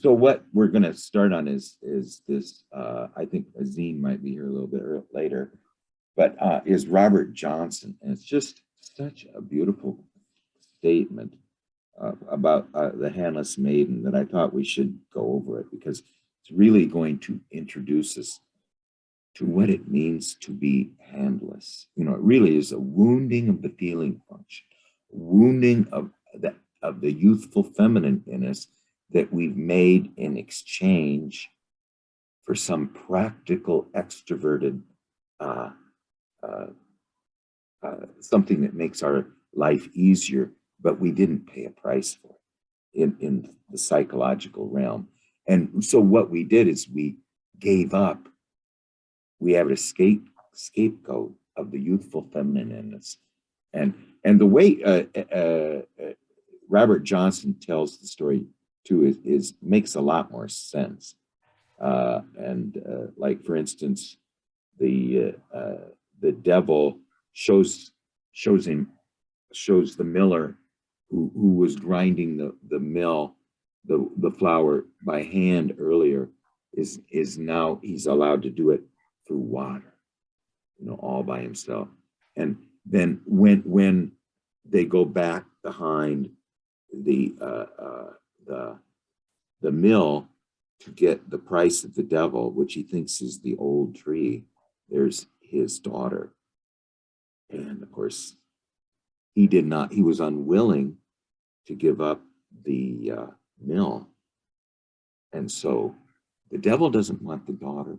So what we're going to start on is this. I think Azim might be here a little bit later, but is Robert Johnson, and it's just such a beautiful statement about the handless maiden that I thought we should go over it, because it's really going to introduce us to what it means to be handless. You know, it really is a wounding of the feeling function, wounding of the youthful feminine in us that we've made in exchange for some practical, extroverted something that makes our life easier, but we didn't pay a price for it in the psychological realm. And so what we did is we gave up. We have an scapegoat of the youthful feminine in us. And the way Robert Johnson tells the story too is makes a lot more sense. Like, for instance, the devil shows the miller who was grinding the mill, the flour by hand earlier, is now he's allowed to do it through water, you know, all by himself. And then when they go back behind the mill to get the price of the devil, which he thinks is the old tree, there's his daughter. And of course, he was unwilling to give up the mill. And so the devil doesn't want the daughter.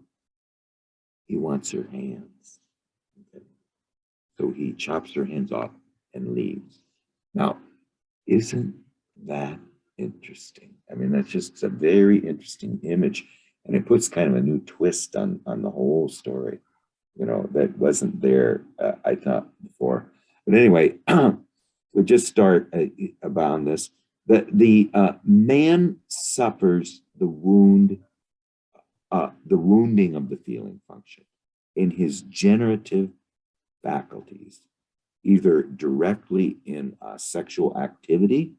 He wants her hands. Okay. So he chops her hands off and leaves. Now, isn't that interesting? I mean, that's just a very interesting image. And it puts kind of a new twist on the whole story, you know, that wasn't there, I thought, before. But anyway, we'll just start about this. The man suffers the wounding of the feeling function in his generative faculties, either directly in sexual activity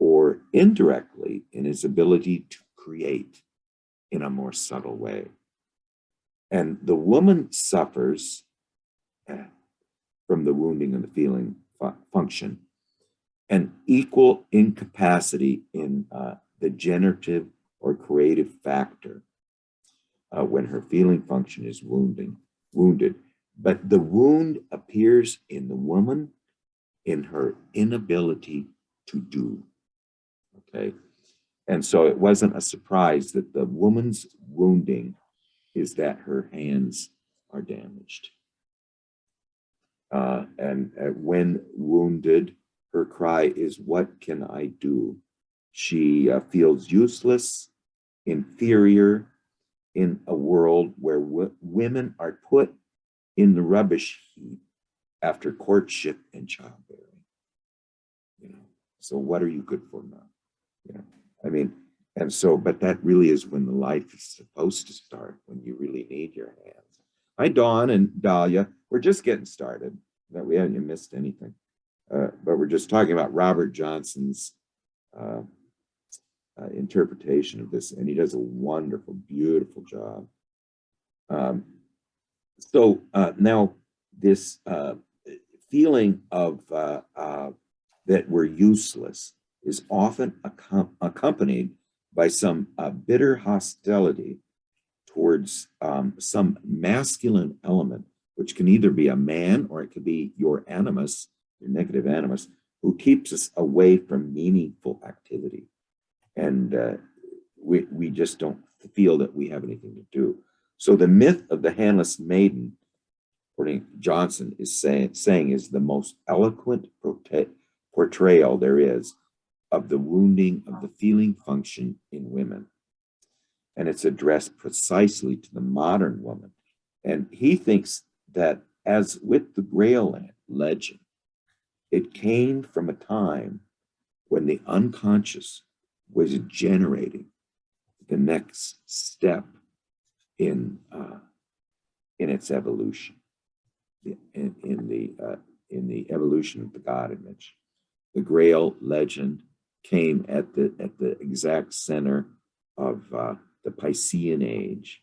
or indirectly in his ability to create in a more subtle way. And the woman suffers from the wounding of the feeling function an equal incapacity in the generative or creative factor when her feeling function is wounded. But the wound appears in the woman in her inability to do. Okay. And so it wasn't a surprise that the woman's wounding is that her hands are damaged. And when wounded, her cry is, "What can I do?" She feels useless, inferior in a world where women are put in the rubbish heap after courtship and childbearing. You know, so what are you good for now? You know, I mean, and so, but that really is when the life is supposed to start, when you really need your hands. Hi, Dawn and Dahlia. We're just getting started. That we haven't missed anything. But we're just talking about Robert Johnson's interpretation of this, and he does a wonderful, beautiful job. So now this feeling of that we're useless is often accompanied by some bitter hostility towards some masculine element, which can either be a man or it could be your animus, your negative animus, who keeps us away from meaningful activity. And we just don't feel that we have anything to do. So the myth of the handless maiden, according to Johnson, is saying is the most eloquent portrayal there is of the wounding of the feeling function in women. And it's addressed precisely to the modern woman. And he thinks that, as with the Grail legend, it came from a time when the unconscious was generating the next step in its evolution, in the evolution of the God image. The Grail legend came at the exact center of the Piscean age.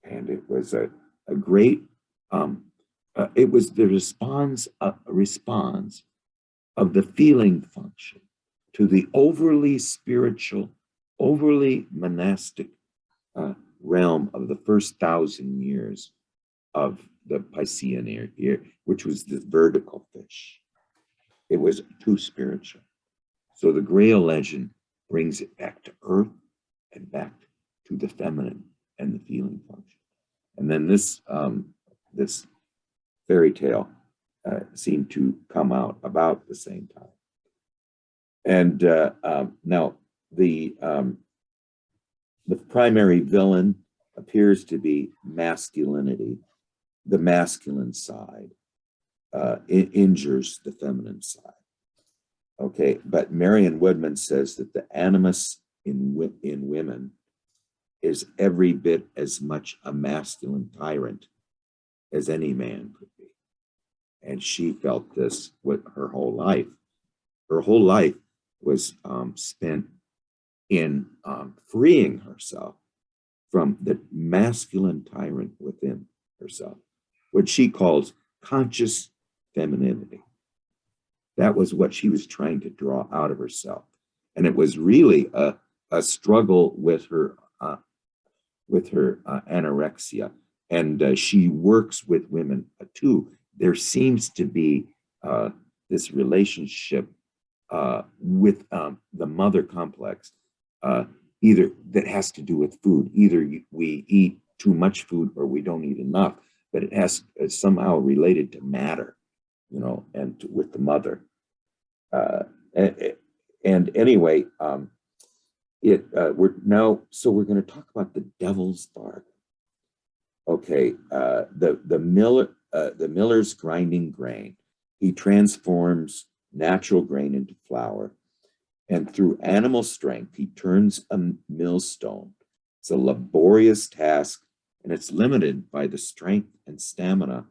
And it was a great, it was the response of the feeling function to the overly spiritual, overly monastic realm of the first 1,000 years of the Piscean year, which was the vertical fish. It was too spiritual. So the Grail legend brings it back to earth and back to the feminine and the feeling function. And then this fairy tale seemed to come out about the same time. And now the primary villain appears to be masculinity. The masculine side injures the feminine side. Okay, but Marion Woodman says that the animus in women is every bit as much a masculine tyrant as any man could be. And she felt this with her whole life. Her whole life was spent in freeing herself from the masculine tyrant within herself, what she calls conscious femininity. That was what she was trying to draw out of herself. And it was really a struggle with her anorexia. And she works with women too. There seems to be this relationship with the mother complex, either that has to do with food. Either we eat too much food or we don't eat enough, but it has somehow related to matter, you know, and with the mother. And anyway, we're going to talk about the devil's bargain. Okay, the miller's grinding grain. He transforms natural grain into flour, and through animal strength, he turns a millstone. It's a laborious task, and it's limited by the strength and stamina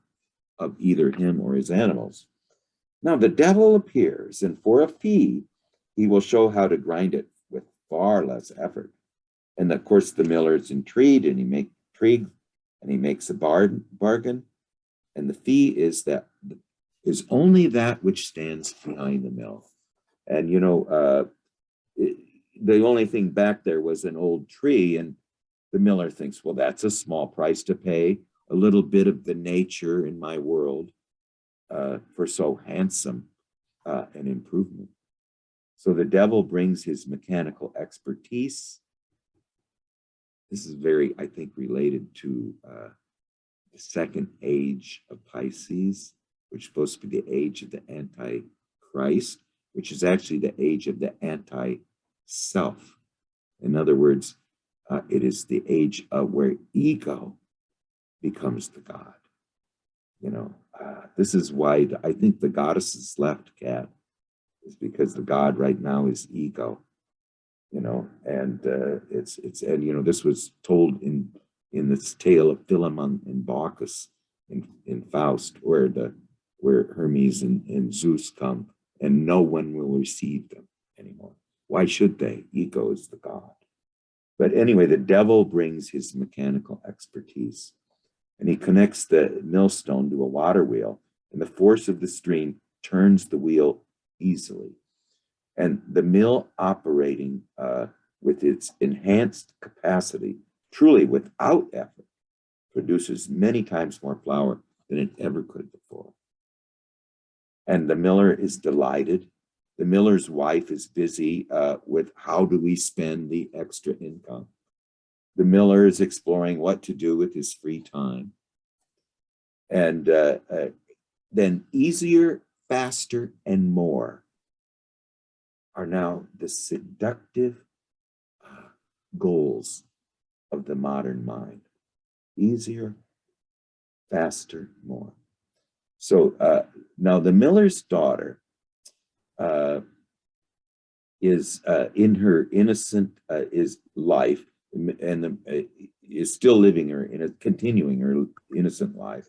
of either him or his animals. Now the devil appears, and for a fee, he will show how to grind it with far less effort. And of course, the miller is intrigued, and he makes a bargain, and the fee is only that which stands behind the mill. And you know, the only thing back there was an old tree, and the miller thinks, well, that's a small price to pay, a little bit of the nature in my world for so handsome an improvement. So the devil brings his mechanical expertise. This is very, I think, related to the second age of Pisces, which is supposed to be the age of the Antichrist, which is actually the age of the anti-self. In other words, it is the age of where ego becomes the god. You know, this is why I think the goddesses left, Kat, is because the god right now is ego. You know, and and you know, this was told in this tale of Philemon and Bacchus in Faust, where Hermes and Zeus come, and no one will receive them anymore. Why should they? Ego is the god. But anyway, the devil brings his mechanical expertise, and he connects the millstone to a water wheel, and the force of the stream turns the wheel easily. And the mill operating with its enhanced capacity, truly without effort, produces many times more flour than it ever could before. And the miller is delighted. The miller's wife is busy with how do we spend the extra income. The miller is exploring what to do with his free time. And then easier, faster, and more are now the seductive goals of the modern mind. Easier, faster, more. So now the miller's daughter is in her innocent life, and is still living continuing her innocent life.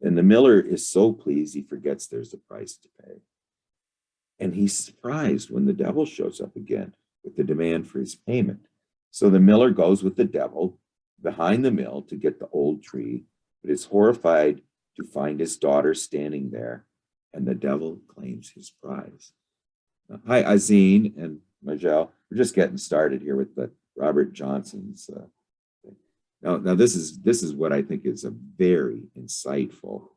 And the miller is so pleased he forgets there's a price to pay. And he's surprised when the devil shows up again with the demand for his payment. So the miller goes with the devil behind the mill to get the old tree, but is horrified to find his daughter standing there, and the devil claims his prize. Hi, Azine and Majel. We're just getting started here with the Robert Johnson's. Now this is what I think is a very insightful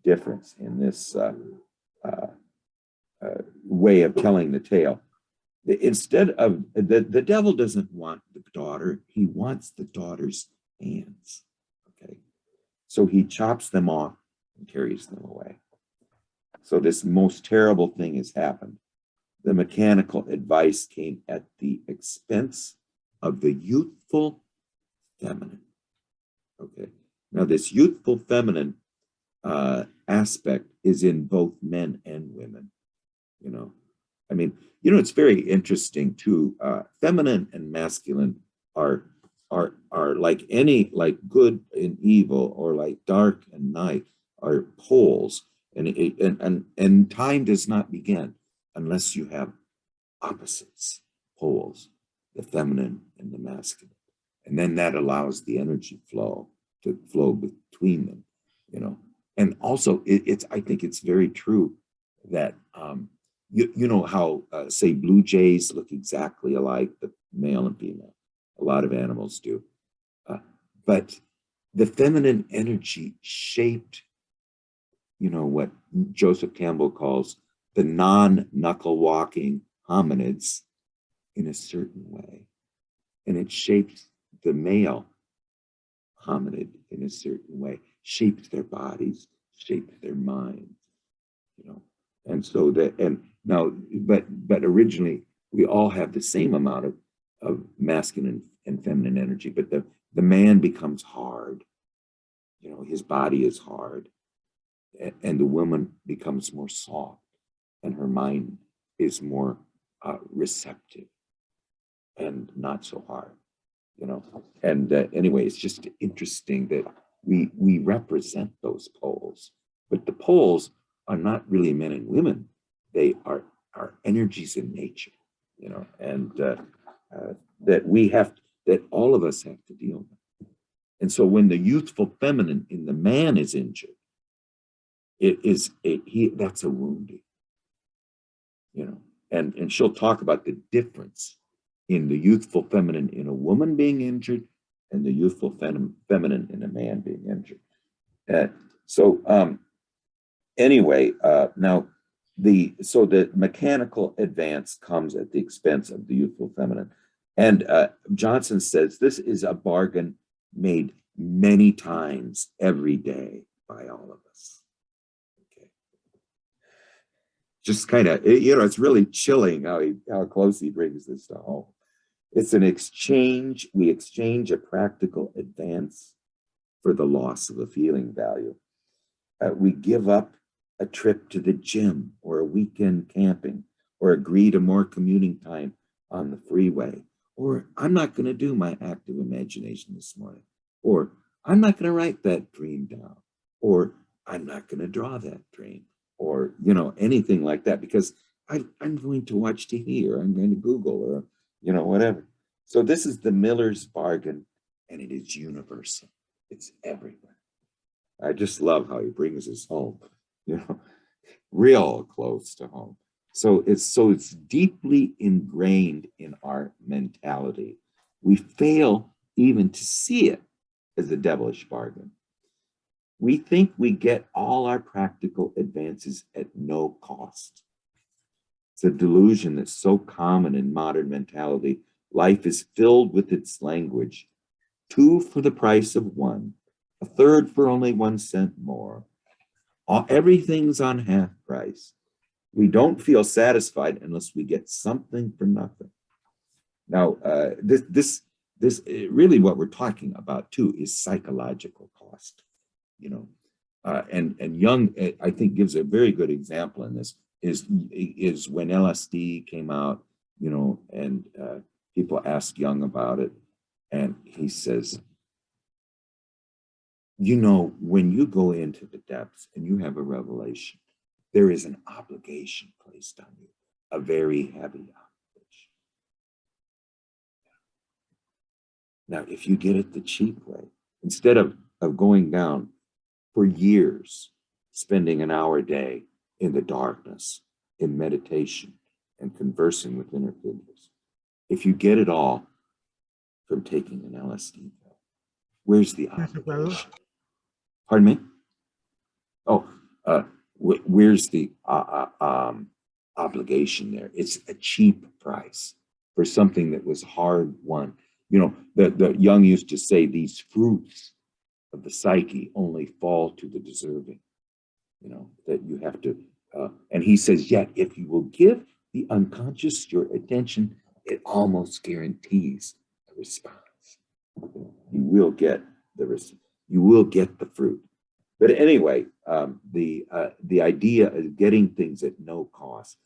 difference in this way of telling the tale. Instead of the devil doesn't want the daughter, he wants the daughter's hands. Okay, so he chops them off and carries them away. So this most terrible thing has happened. The mechanical advice came at the expense of the youthful feminine. Okay, now this youthful feminine aspect is in both men and women. You know, I mean, you know, it's very interesting too. Feminine and masculine are like any, like good and evil, or like dark and night, are poles, and time does not begin unless you have opposites, poles, the feminine and the masculine, and then that allows the energy flow to flow between them. You know, and also it's I think it's very true that you know how say blue jays look exactly alike, the male and female. A lot of animals do, but the feminine energy shaped, you know, what Joseph Campbell calls the non-knuckle walking hominids in a certain way, and it shaped the male hominid in a certain way, shaped their bodies, shaped their minds, you know. And so that, and now, but originally we all have the same amount of masculine and feminine energy, but the man becomes hard, you know, his body is hard, and the woman becomes more soft, and her mind is more receptive and not so hard, you know. And anyway, it's just interesting that we represent those poles, but the poles are not really men and women. They are energies in nature, you know, and that we have, that all of us have to deal with. And so when the youthful feminine in the man is injured, it is that's a wounding, you know. And she'll talk about the difference in the youthful feminine in a woman being injured and the youthful feminine in a man being injured. So anyway, now so the mechanical advance comes at the expense of the youthful feminine. And Johnson says this is a bargain made many times every day by all of us. Okay. Just kind of, you know, it's really chilling how close he brings this to home. It's an exchange. We exchange a practical advance for the loss of a feeling value. We give up a trip to the gym or a weekend camping, or agree to more commuting time on the freeway, or I'm not going to do my active imagination this morning, or I'm not going to write that dream down, or I'm not going to draw that dream, or, you know, anything like that, because I'm going to watch TV, or I'm going to Google, or, you know, whatever. So this is the miller's bargain, and it is universal. It's everywhere. I just love how he brings us home, you know, real close to home. So it's deeply ingrained in our mentality. We fail even to see it as a devilish bargain. We think we get all our practical advances at no cost. It's a delusion that's so common in modern mentality. Life is filled with its language. 2 for the price of 1, a third for only 1 cent more. Everything's on half price. We don't feel satisfied unless we get something for nothing. Now, this really what we're talking about too is psychological cost, you know. And Jung, I think, gives a very good example in this. Is when LSD came out, you know, and people asked Jung about it, and he says, you know, when you go into the depths and you have a revelation, there is an obligation placed on you, a very heavy obligation. Now, if you get it the cheap way, instead of going down for years, spending an hour a day in the darkness, in meditation, and conversing with inner figures, if you get it all from taking an LSD pill, where's the obligation? Pardon me? Oh, where's the obligation there? It's a cheap price for something that was hard won. You know, the Jung used to say these fruits of the psyche only fall to the deserving, you know, that you have to, and he says, yet if you will give the unconscious your attention, it almost guarantees a response. You will get you will get the fruit. But anyway, the idea of getting things at no cost.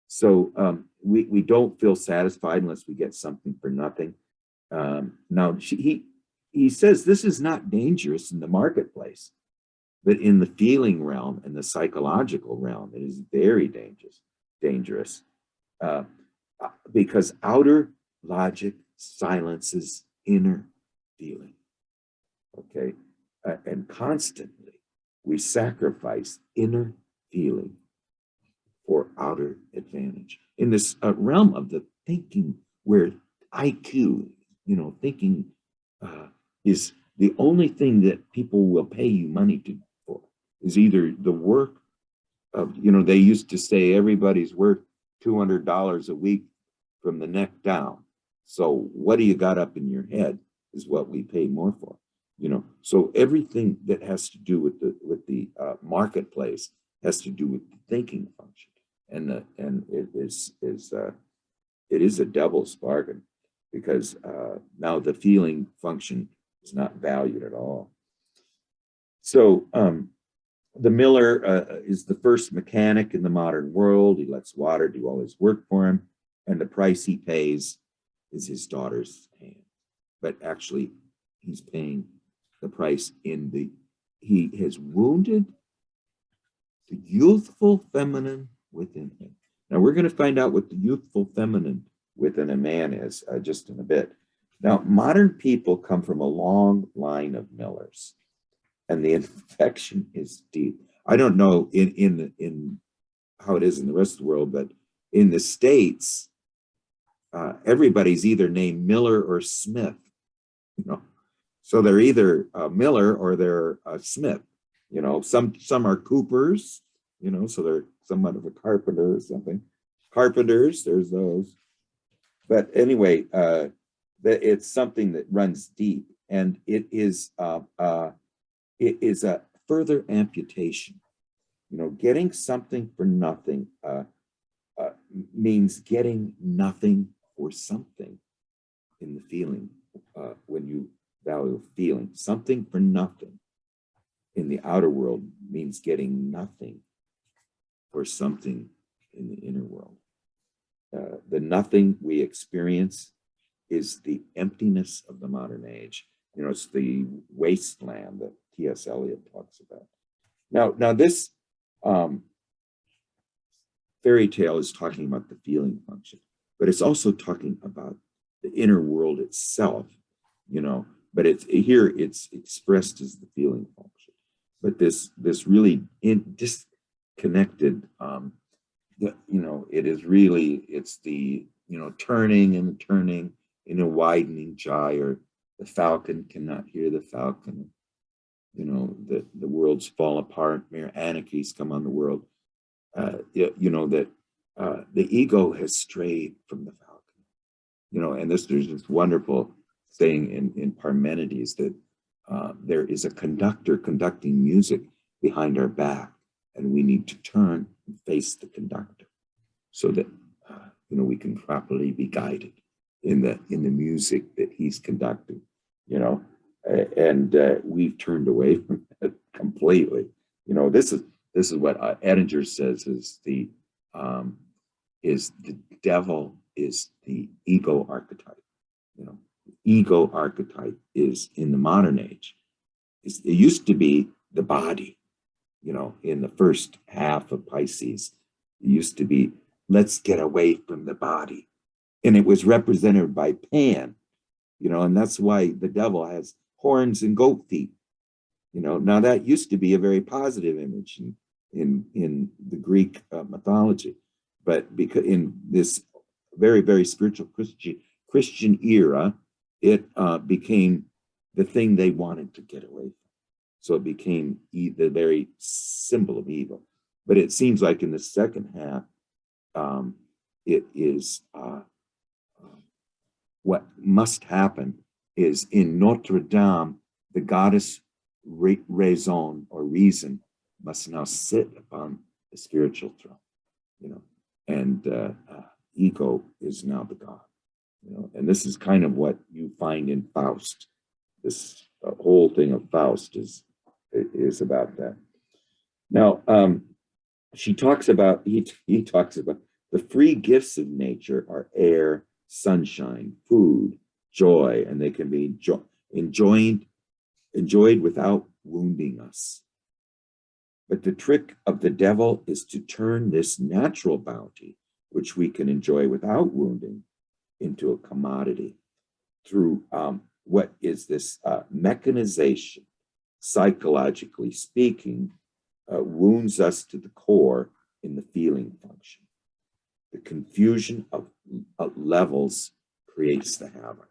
So we don't feel satisfied unless we get something for nothing. Now he says this is not dangerous in the marketplace, but in the feeling realm and the psychological realm, it is very dangerous, because outer logic silences inner feeling. Okay, and constantly we sacrifice inner feeling for outer advantage in this realm of the thinking, where IQ, you know, thinking is the only thing that people will pay you money for, is either the work of, you know, they used to say everybody's worth $200 a week from the neck down. So what do you got up in your head is what we pay more for, you know. So everything that has to do with the marketplace has to do with the thinking function, and it is a devil's bargain, because now the feeling function is not valued at all. So the miller is the first mechanic in the modern world. He lets water do all his work for him, and the price he pays is his daughter's hand. But actually, he's paying the price he has wounded the youthful feminine within him. Now, we're going to find out what the youthful feminine within a man is just in a bit. Now, modern people come from a long line of millers, and the infection is deep. I don't know in how it is in the rest of the world, but in the States, everybody's either named Miller or Smith, you know. So they're either a Miller or they're a Smith, you know. Some are Coopers, you know, so they're somewhat of a carpenter or something. Carpenters, there's those. But anyway, it's something that runs deep, and it is a further amputation. You know, getting something for nothing means getting nothing for something in the feeling. When you value feeling, something for nothing in the outer world means getting nothing for something in the inner world. The nothing we experience is the emptiness of the modern age. You know, it's the wasteland that T.S. Eliot talks about. Now this fairy tale is talking about the feeling function, but it's also talking about the inner world itself, you know, but it's expressed as the feeling function. But this really disconnected, you know, it's the, you know, turning and turning in a widening gyre. The falcon cannot hear the falcon. You know, the worlds fall apart, mere anarchies come on the world. You know, that the ego has strayed from the falcon. You know, and there's this wonderful saying in Parmenides that there is a conductor conducting music behind our back, and we need to turn and face the conductor so that you know, we can properly be guided in the music that he's conducting. You know, and we've turned away from it completely. You know, this is what Edinger says is the devil is the ego archetype. You know, ego archetype is in the modern age. It used to be the body. You know, in the first half of Pisces, it used to be, let's get away from the body. And it was represented by Pan, and that's why the devil has horns and goat feet. Now that used to be a very positive image in the Greek mythology, but because in this very, very spiritual Christian era, it became the thing they wanted to get away from. So it became the very symbol of evil. But it seems like in the second half, it is what must happen is in Notre Dame, the goddess raison or reason must now sit upon the spiritual throne, and ego is now the god, and this is kind of what you find in Faust. This whole thing of Faust is about that. Now, he talks about the free gifts of nature are air, sunshine, food, joy, and they can be enjoyed without wounding us. But the trick of the devil is to turn this natural bounty, which we can enjoy without wounding, into a commodity through what is this mechanization, psychologically speaking, wounds us to the core in the feeling function. The confusion of levels creates the havoc.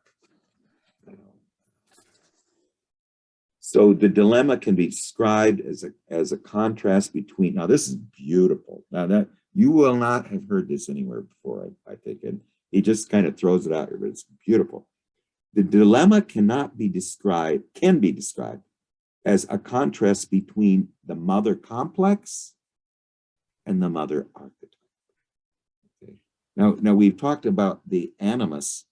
So the dilemma can be described as a contrast between, now this is beautiful. Now that you will not have heard this anywhere before, I think, and he just kind of throws it out here, but it's beautiful. The dilemma can be described as a contrast between the mother complex and the mother archetype. Okay. Now we've talked about the animus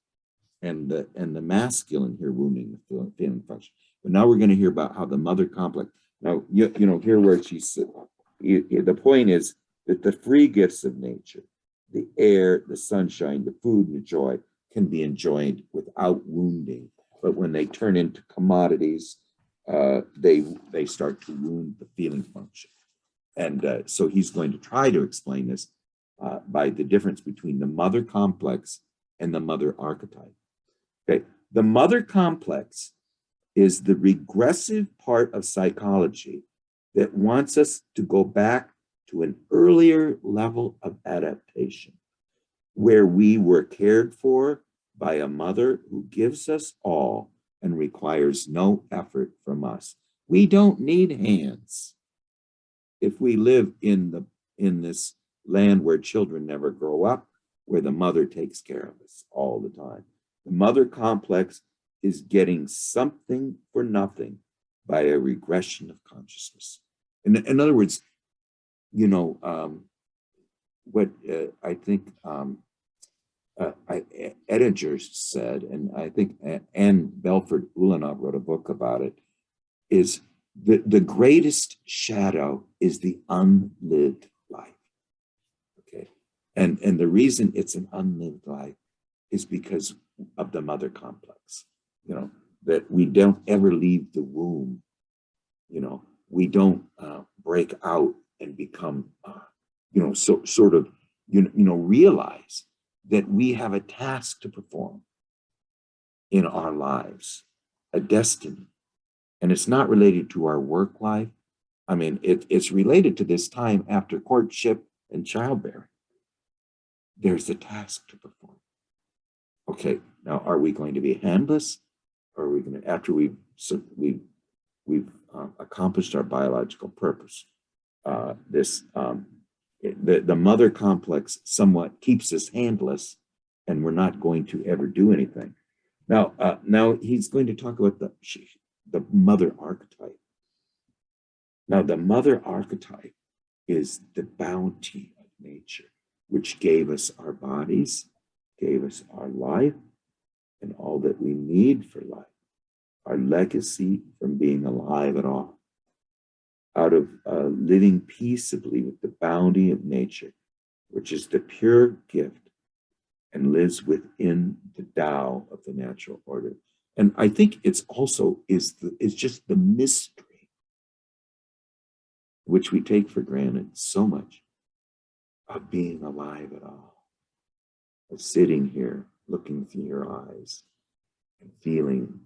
and the masculine here wounding the feeling function, but now we're going to hear about how the mother complex. Now here where she said, the point is that the free gifts of nature, the air, the sunshine, the food, and the joy can be enjoyed without wounding, but when they turn into commodities, they start to wound the feeling function. And so he's going to try to explain this by the difference between the mother complex and the mother archetype. Okay, the mother complex is the regressive part of psychology that wants us to go back to an earlier level of adaptation, where we were cared for by a mother who gives us all and requires no effort from us. We don't need hands. If we live in this land where children never grow up, where the mother takes care of us all the time. The mother complex is getting something for nothing by a regression of consciousness. In other words, what I think Edinger said, and I think Anne Belford Ulanov wrote a book about it, is the greatest shadow is the unlived life. Okay, and the reason it's an unlived life is because of the mother complex. That we don't ever leave the womb. We don't break out and become, sort of, realize that we have a task to perform in our lives, a destiny. And it's not related to our work life. I mean, it's related to this time after courtship and childbearing. There's a task to perform. Okay, now are we going to be handless? Or are we going to, after we've accomplished our biological purpose, the mother complex somewhat keeps us handless, and we're not going to ever do anything. Now he's going to talk about the mother archetype. Now, the mother archetype is the bounty of nature, which gave us our bodies, gave us our life, and all that we need for life, our legacy from being alive at all, out of living peaceably with the bounty of nature, which is the pure gift and lives within the Tao of the natural order. And I think it's also it's just the mystery, which we take for granted so much, of being alive at all, of sitting here looking through your eyes, and feeling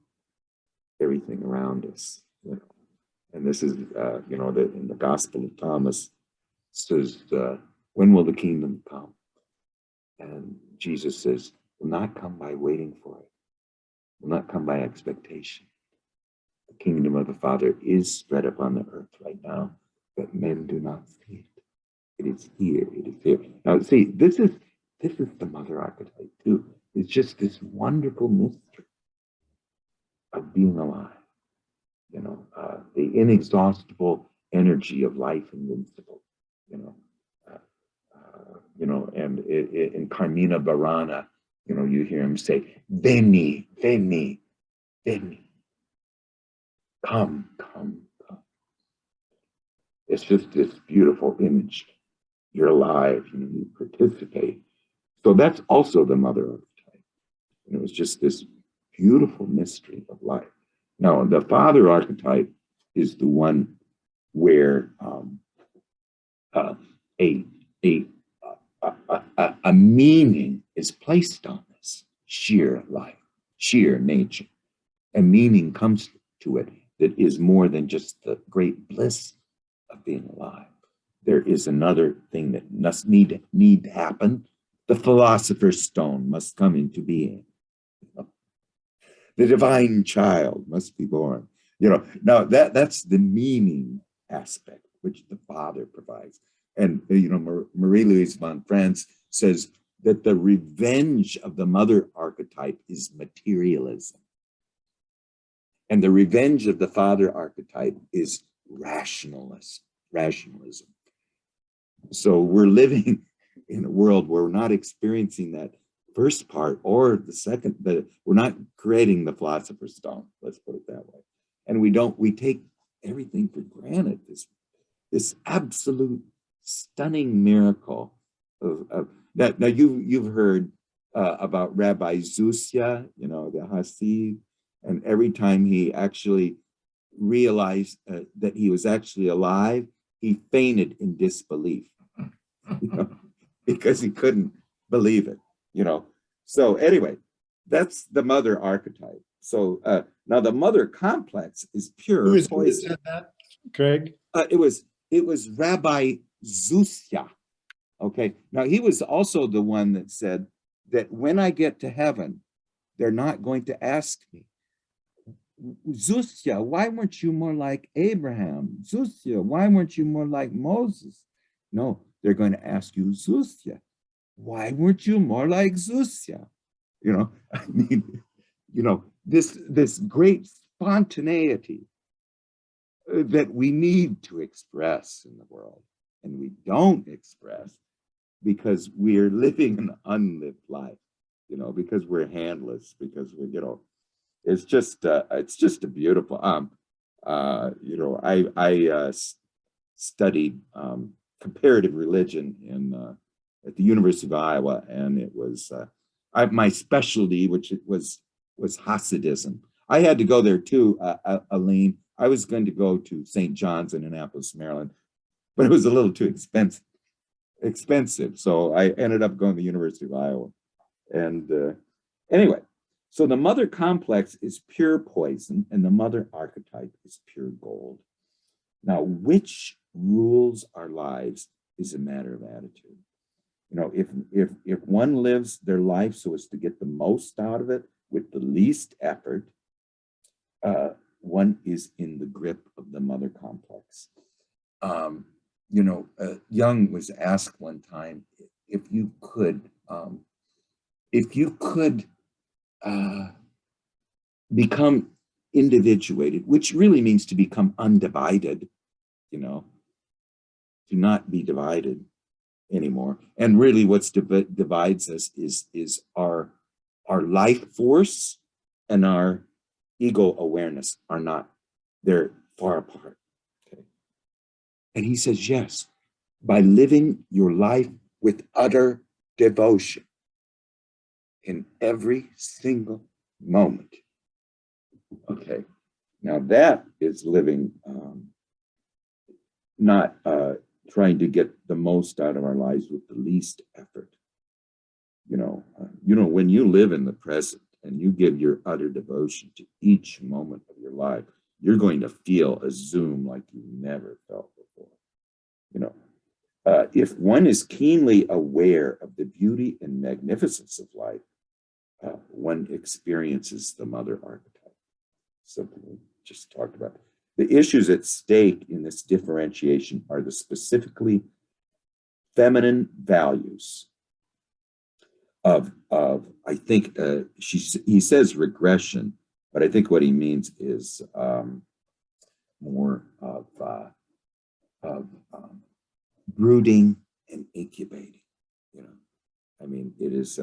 everything around us. You know? And this is, you know, that in the Gospel of Thomas says, when will the kingdom come? And Jesus says, will not come by waiting for it, will not come by expectation. The kingdom of the Father is spread upon the earth right now, but men do not see it. It is here, it is here. Now, see, this is the mother archetype too. It's just this wonderful mystery of being alive. You know, the inexhaustible energy of life invincible. You know, and in Carmina Burana, you know, you hear him say, "Veni, veni, veni, come, come, come." It's just this beautiful image. You're alive, you know, you participate. So that's also the mother archetype. And it was just this beautiful mystery of life. Now, the father archetype is the one where a meaning is placed on this sheer life, sheer nature. A meaning comes to it that is more than just the great bliss of being alive. There is another thing that must need to happen. The philosopher's stone must come into being. The divine child must be born. You know, now that's the meaning aspect which the Father provides. And you know, Marie-Louise von Franz says that the revenge of the mother archetype is materialism. And the revenge of the father archetype is rationalism. So we're living in a world where we're not experiencing that first part or the second, we're not creating the philosopher's stone, let's put it that way. And we take everything for granted, this absolute stunning miracle of that. Now you've heard about Rabbi Zusya, you know, the Hasid, and every time he actually realized that he was actually alive, he fainted in disbelief, you know, because he couldn't believe it, you know. So anyway, that's the mother archetype. So now the mother complex is pure Who poison. said that, Craig? It was Rabbi Zusya. Okay, now he was also the one that said that when I get to heaven, they're not going to ask me, Zusya, why weren't you more like Abraham? Zusya, why weren't you more like Moses? No, they're going to ask you, Zusya, why weren't you more like Zusya? You know, I mean, you know, this great spontaneity that we need to express in the world, and we don't express because we're living an unlived life, you know, because we're handless, because we, you know, it's just a beautiful, you know, I studied comparative religion in at the University of Iowa, and it was my specialty, which it was Hasidism. I had to go there too, Aline. I was going to go to St. John's in Annapolis, Maryland, but it was a little too expensive. So I ended up going to the University of Iowa. And anyway, so the mother complex is pure poison and the mother archetype is pure gold. Now, which rules our lives is a matter of attitude. You know, if one lives their life so as to get the most out of it with the least effort, one is in the grip of the mother complex. You know, Jung was asked one time if you could become individuated, which really means to become undivided, you know, to not be divided anymore. And really what's divides us is our life force and our ego awareness are not, they're far apart. Okay. And he says, yes, by living your life with utter devotion in every single moment. Okay, now that is living, not trying to get the most out of our lives with the least effort. You know, when you live in the present, and you give your utter devotion to each moment of your life, you're going to feel a zoom like you never felt before. You know, if one is keenly aware of the beauty and magnificence of life, one experiences the mother archetype. Something we just talked about. The issues at stake in this differentiation are the specifically feminine values of I think he says regression, but I think what he means is more of brooding and incubating. You know, I mean, it is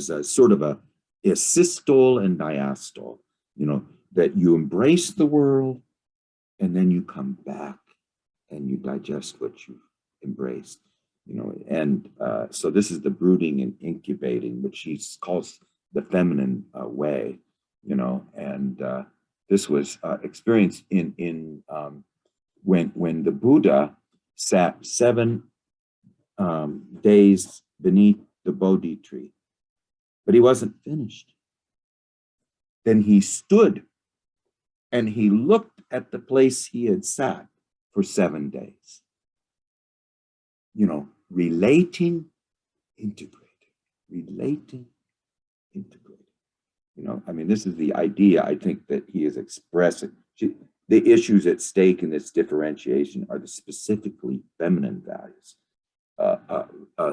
a sort of a systole and diastole. You know, that you embrace the world, and then you come back and you digest what you've embraced. You know, and so this is the brooding and incubating, which he calls the feminine way. You know, and this was experienced in when the Buddha sat 7 days beneath the Bodhi tree, but he wasn't finished. Then he stood and he looked at the place he had sat for 7 days. You know, relating, integrating, relating, integrating. You know, I mean, this is the idea I think that he is expressing. The issues at stake in this differentiation are the specifically feminine values,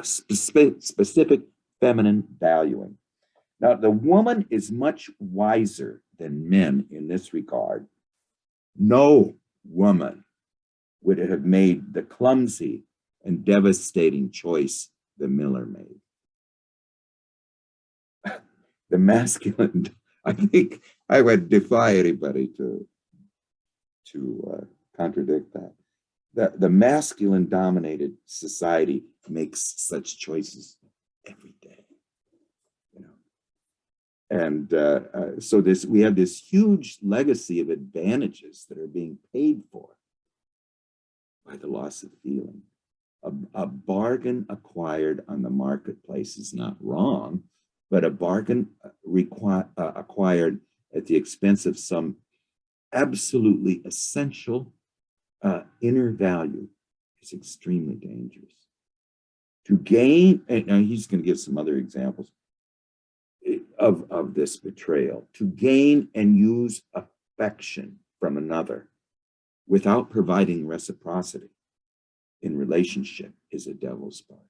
specific feminine valuing. Now, the woman is much wiser than men in this regard. No woman would have made the clumsy and devastating choice the miller made. The masculine, I think I would defy anybody to contradict that. The masculine dominated society makes such choices every day, you know. And so we have this huge legacy of advantages that are being paid for by the loss of feeling. A bargain acquired on the marketplace is not wrong, but a bargain acquired at the expense of some absolutely essential inner value is extremely dangerous. To gain, and now he's going to give some other examples of this betrayal, to gain and use affection from another without providing reciprocity in relationship is a devil's bargain.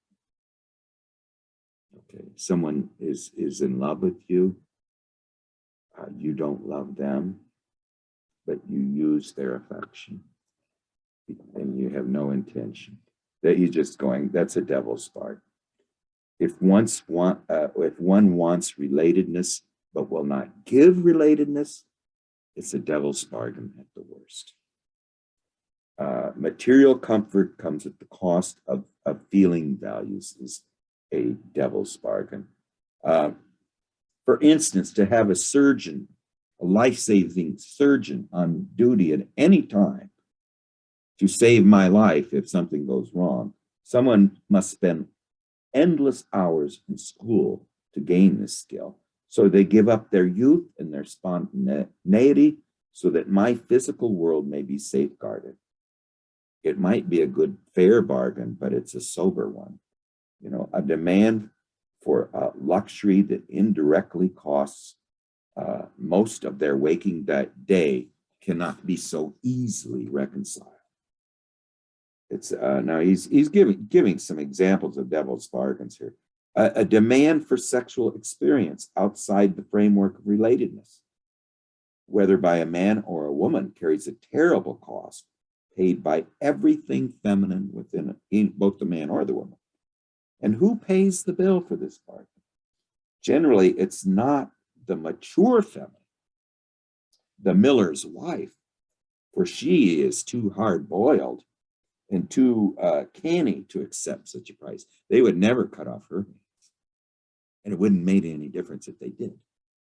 Okay, someone is in love with you, you don't love them, but you use their affection and you have no intention. That you're just going, that's a devil's bargain. If one wants relatedness but will not give relatedness, it's a devil's bargain at the worst. Material comfort comes at the cost of feeling values is a devil's bargain. For instance, to have a surgeon, a life-saving surgeon on duty at any time to save my life if something goes wrong, someone must spend endless hours in school to gain this skill. So they give up their youth and their spontaneity so that my physical world may be safeguarded. It might be a good, fair bargain, but it's a sober one. You know, a demand for luxury that indirectly costs most of their waking day cannot be so easily reconciled. It's now he's giving some examples of devil's bargains here. A demand for sexual experience outside the framework of relatedness, whether by a man or a woman, carries a terrible cost paid by everything feminine within both the man or the woman. And who pays the bill for this bargain? Generally, it's not the mature feminine, the miller's wife, for she is too hard-boiled and too canny to accept such a price. They would never cut off her hands. And it wouldn't make any difference if they did,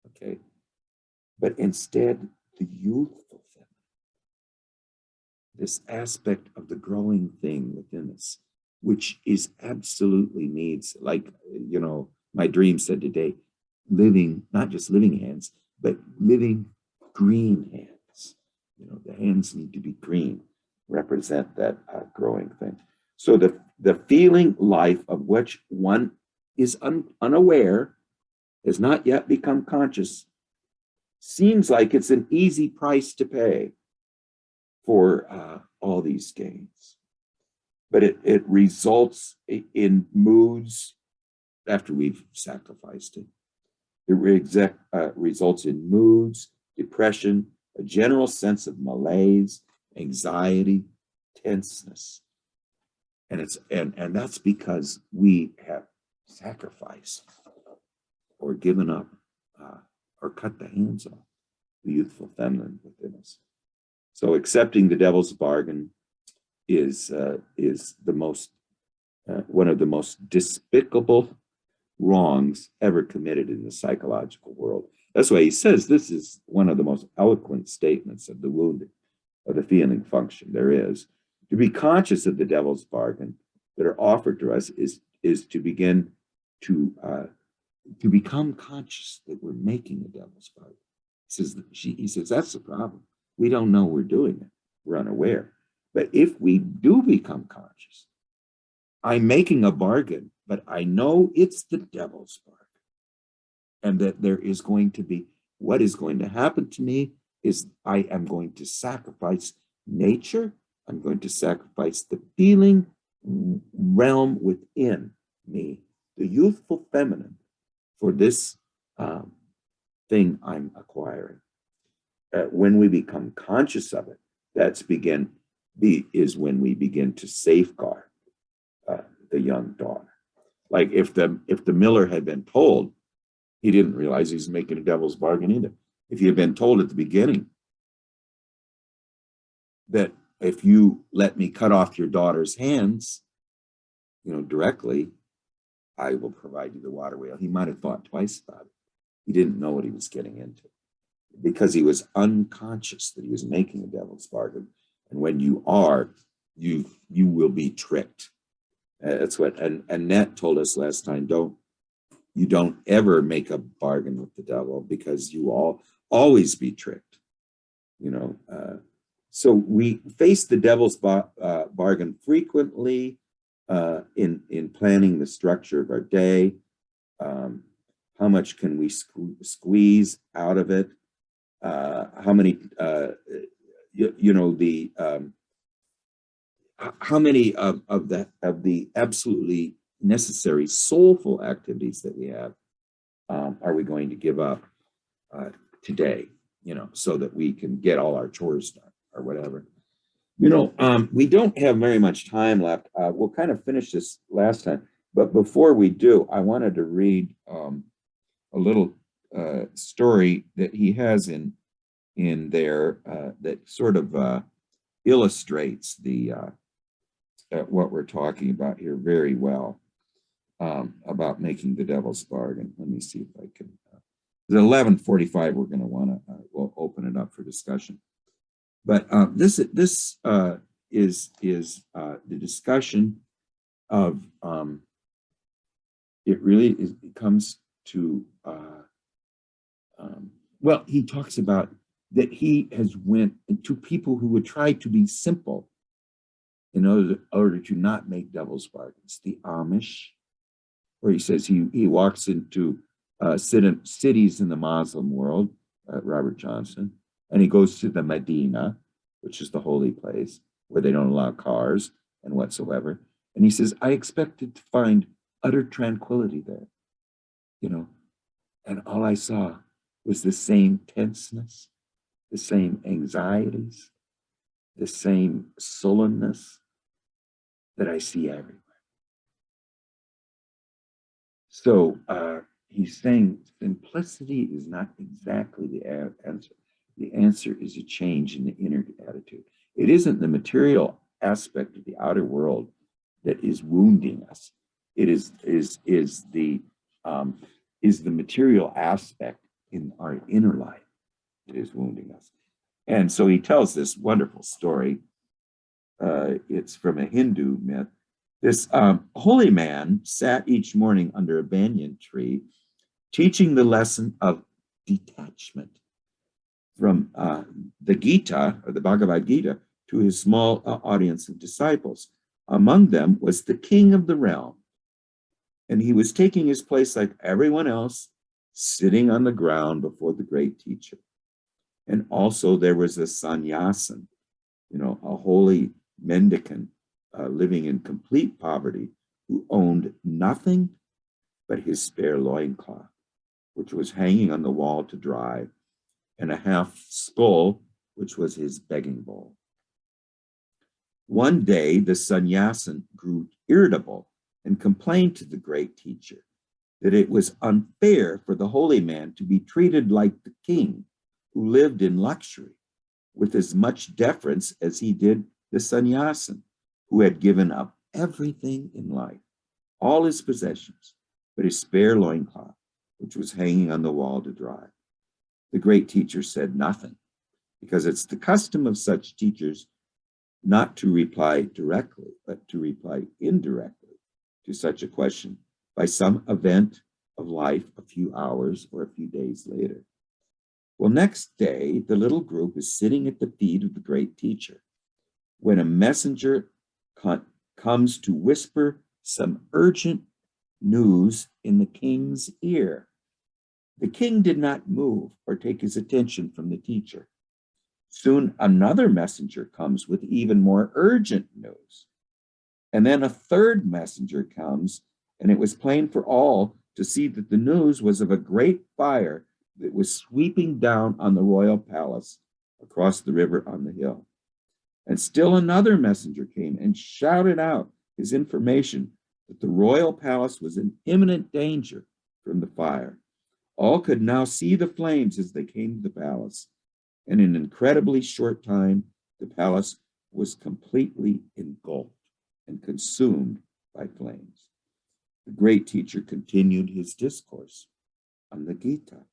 okay? But instead, the youthful feminine, this aspect of the growing thing within us, which is absolutely needs, like, you know, my dream said today, living, not just living hands, but living green hands. You know, the hands need to be green, represent that growing thing. So the feeling life of which one is unaware, has not yet become conscious, seems like it's an easy price to pay for all these gains. But it results in moods after we've sacrificed it. It results in moods, depression, a general sense of malaise, anxiety, tenseness. And that's because we have sacrificed or given up or cut the hands off the youthful feminine within us. So accepting the devil's bargain is the most one of the most despicable wrongs ever committed in the psychological world. That's why he says this is one of the most eloquent statements of the wounding, of the feeling function there is. To be conscious of the devil's bargain that are offered to us is to begin to become conscious that we're making a devil's bargain. He says that's the problem. We don't know we're doing it. We're unaware. But if we do become conscious, I'm making a bargain, but I know it's the devil's bargain. And that there is going to be, what is going to happen to me is I am going to sacrifice nature. I'm going to sacrifice the feeling realm within me, the youthful feminine, for this thing I'm acquiring. When we become conscious of it, is when we begin to safeguard the young daughter. Like if the miller had been told, he didn't realize he's making a devil's bargain either. If he had been told at the beginning that if you let me cut off your daughter's hands, directly, I will provide you the water wheel, he might have thought twice about it. He didn't know what he was getting into because he was unconscious that he was making a devil's bargain. And when you are, you will be tricked. That's what Annette told us last time. You don't ever make a bargain with the devil because you always be tricked. So we face the devil's bargain frequently in planning the structure of our day. How much can we squeeze out of it? How many, how many of the absolutely necessary soulful activities that we have are we going to give up today, so that we can get all our chores done or whatever. We don't have very much time left. We'll kind of finish this last time, but before we do, I wanted to read a little story that he has in there that sort of illustrates the what we're talking about here very well, about making the devil's bargain. Let me see if I can. At 11:45, we're going to we'll open it up for discussion. But this is the discussion of it really comes to well, he talks about that he has went to people who would try to be simple in order to not make devil's bargains. The Amish, where he says he walks into cities in the Muslim world, Robert Johnson, and he goes to the Medina, which is the holy place where they don't allow cars and whatsoever. And he says, I expected to find utter tranquility there, and all I saw was the same tenseness, the same anxieties, the same sullenness that I see everywhere. So he's saying simplicity is not exactly the answer. The answer is a change in the inner attitude. It isn't the material aspect of the outer world that is wounding us. It is the material aspect in our inner life that is wounding us. And so he tells this wonderful story. It's from a Hindu myth. This holy man sat each morning under a banyan tree teaching the lesson of detachment from the Gita, or the Bhagavad Gita, to his small audience of disciples. Among them was the king of the realm, and he was taking his place like everyone else, sitting on the ground before the great teacher. And also there was a sannyasin, a holy mendicant living in complete poverty, who owned nothing but his spare loincloth, which was hanging on the wall to dry, and a half skull, which was his begging bowl. One day, the sannyasin grew irritable and complained to the great teacher that it was unfair for the holy man to be treated like the king, who lived in luxury, with as much deference as he did the sannyasin, who had given up everything in life, all his possessions, but his spare loincloth, which was hanging on the wall to dry. The great teacher said nothing, because it's the custom of such teachers not to reply directly, but to reply indirectly to such a question by some event of life a few hours or a few days later. Well, next day, the little group is sitting at the feet of the great teacher when a messenger comes to whisper some urgent news in the king's ear. The king did not move or take his attention from the teacher. Soon another messenger comes with even more urgent news. And then a third messenger comes, and it was plain for all to see that the news was of a great fire that was sweeping down on the royal palace across the river on the hill. And still another messenger came and shouted out his information that the royal palace was in imminent danger from the fire. All could now see the flames as they came to the palace, and in an incredibly short time, the palace was completely engulfed and consumed by flames. The great teacher continued his discourse on the Gita,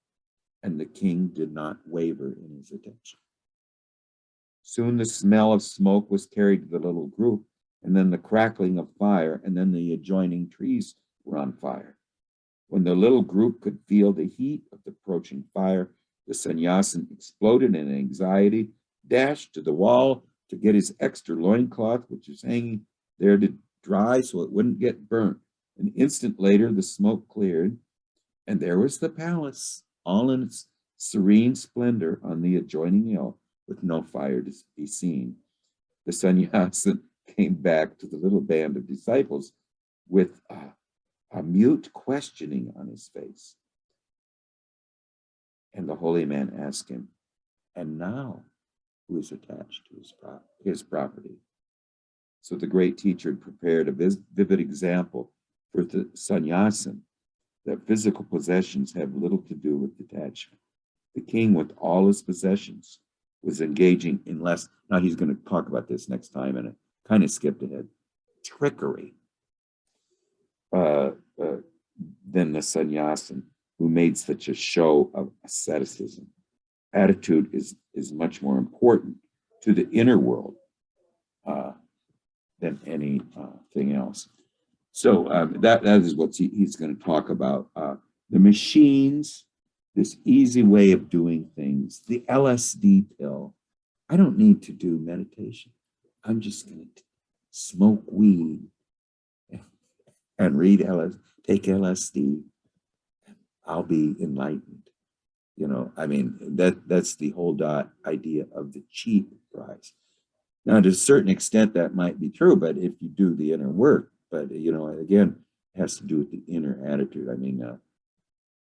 and the king did not waver in his attention. Soon the smell of smoke was carried to the little group, and then the crackling of fire, and then the adjoining trees were on fire. When the little group could feel the heat of the approaching fire, the sannyasin exploded in anxiety, dashed to the wall to get his extra loincloth, which was hanging there to dry so it wouldn't get burnt. An instant later, the smoke cleared, and there was the palace, all in its serene splendor on the adjoining hill, with no fire to be seen. The sannyasin came back to the little band of disciples with a mute questioning on his face. And the holy man asked him, and now who is attached to his property? So the great teacher had prepared a vivid example for the sannyasin that physical possessions have little to do with detachment. The king, with all his possessions, was engaging in less, now he's going to talk about this next time, and it kind of skipped ahead, trickery than the sannyasin, who made such a show of asceticism. Attitude is much more important to the inner world than anything else. So that is what he's going to talk about. The machines, this easy way of doing things, the LSD pill. I don't need to do meditation. I'm just going to smoke weed and read take LSD. I'll be enlightened. I mean, that's the whole idea of the cheap prize. Now, to a certain extent, that might be true, but if you do the inner work, but, again, it has to do with the inner attitude. I mean,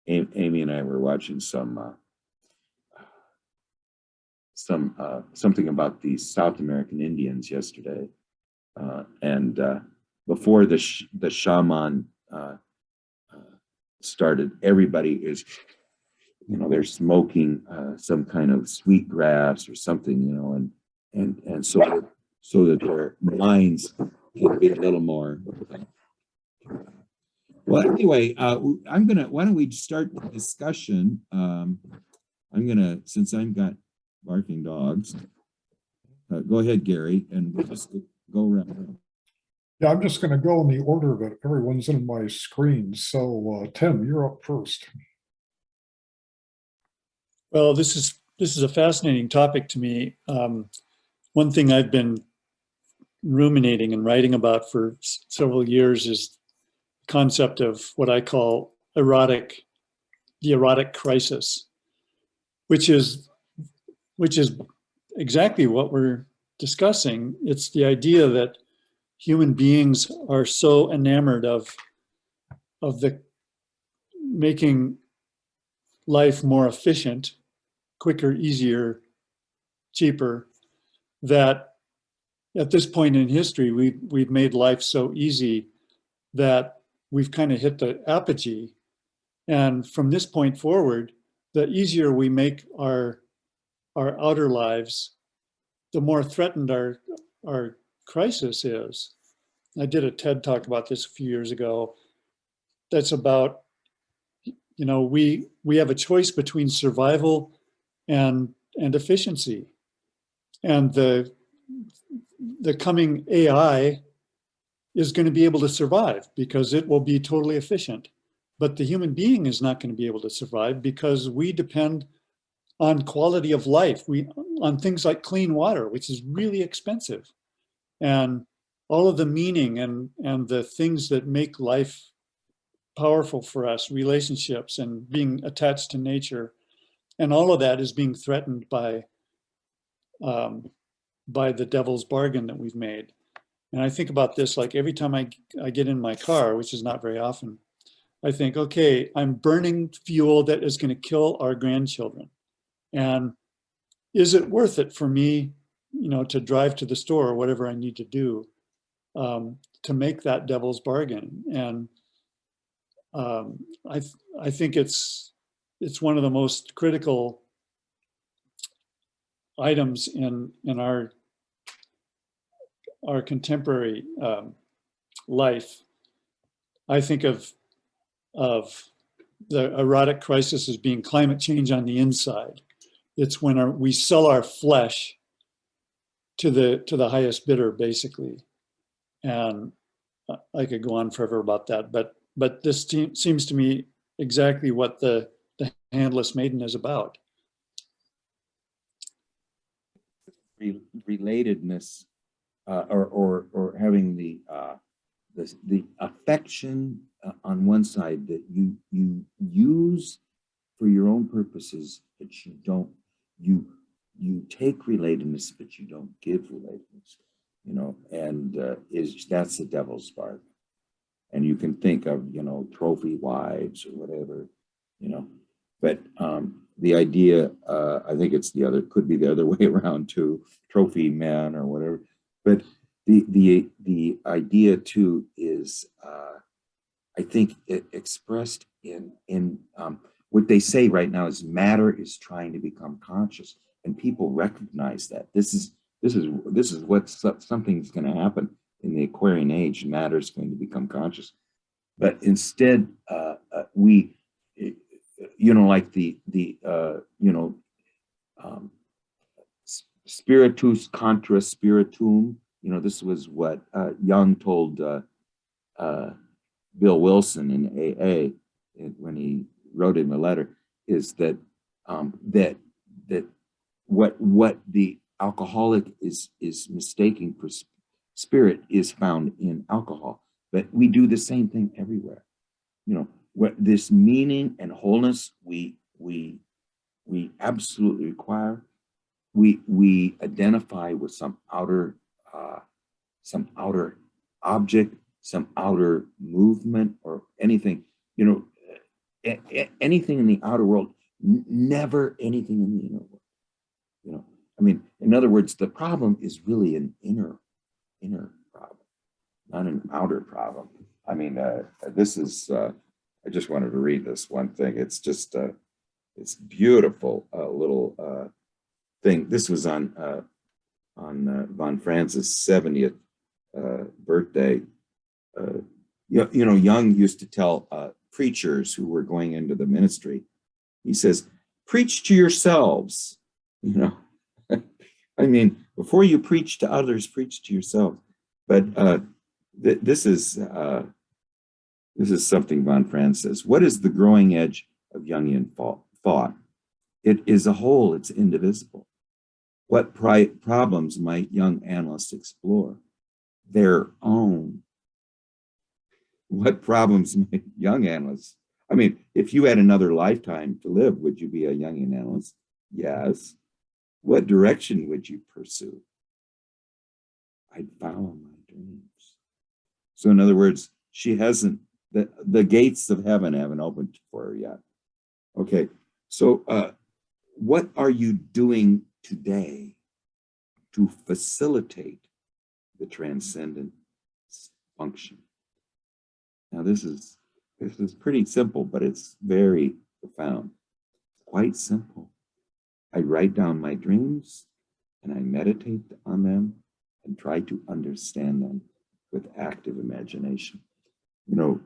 Amy and I were watching something about the South American Indians yesterday. And before the shaman started, everybody is, they're smoking some kind of sweet grass or something, and so that their minds can be a little more. Well, anyway, why don't we start the discussion? Since I've got barking dogs, go ahead, Gary, and we'll just go around. Yeah, I'm just going to go in the order that everyone's in my screen. So, Tim, you're up first. Well, this is a fascinating topic to me. One thing I've been ruminating and writing about for several years is the concept of what I call the erotic crisis, which is which is exactly what we're discussing. It's the idea that human beings are so enamored of the making life more efficient, quicker, easier, cheaper, that at this point in history, we've made life so easy that we've kind of hit the apogee. And from this point forward, the easier we make our outer lives, the more threatened our crisis is. I did a TED talk about this a few years ago. That's about, we have a choice between survival and efficiency. And the coming AI is going to be able to survive because it will be totally efficient. But the human being is not going to be able to survive because we depend on quality of life, on things like clean water, which is really expensive, and all of the meaning and the things that make life powerful for us, relationships and being attached to nature, and all of that is being threatened um, by the devil's bargain that we've made. And I think about this like every time I get in my car, which is not very often, I think, okay, I'm burning fuel that is going to kill our grandchildren. And is it worth it for me, to drive to the store or whatever I need to do to make that devil's bargain? And um, I, I think it's one of the most critical items in our contemporary life. I think of the erotic crisis as being climate change on the inside. It's when we sell our flesh to the highest bidder, basically. And I could go on forever about that, but this seems to me exactly what the handless maiden is about. Relatedness, or having the affection on one side that you use for your own purposes, but you take relatedness, but you don't give relatedness, and that's the devil's bargain. And you can think of, trophy wives or whatever, but the idea, I think could be the other way around too, trophy men or whatever. But the idea too is, I think, expressed in what they say right now is matter is trying to become conscious, and people recognize that this is what something's going to happen in the Aquarian age. Matter is going to become conscious, but instead we, like spiritus contra spiritum. This was what Jung told Bill Wilson in AA when he wrote him a letter, is that that what the alcoholic is mistaking for spirit is found in alcohol. But we do the same thing everywhere. What this meaning and wholeness we absolutely require. We identify with some outer object, some outer movement, or anything. Anything in the outer world, never anything in the inner world. In other words, the problem is really an inner problem, not an outer problem. This is. I just wanted to read this one thing. It's just it's beautiful little thing. This was on von Franz's 70th birthday. Jung used to tell preachers who were going into the ministry, he says, preach to yourselves. Before you preach to others, preach to yourself. But this is something von Franz says. What is the growing edge of Jungian thought? It is a whole, it's indivisible. What problems might young analysts explore? Their own. What problems might young analysts? I mean, if you had another lifetime to live, would you be a young analyst? Yes. What direction would you pursue? I'd follow my dreams. So in other words, she hasn't, the gates of heaven haven't opened for her yet. Okay, so what are you doing today to facilitate the transcendent function? Now this is pretty simple, but it's very profound. Quite simple. I write down my dreams and I meditate on them and try to understand them with active imagination. You know,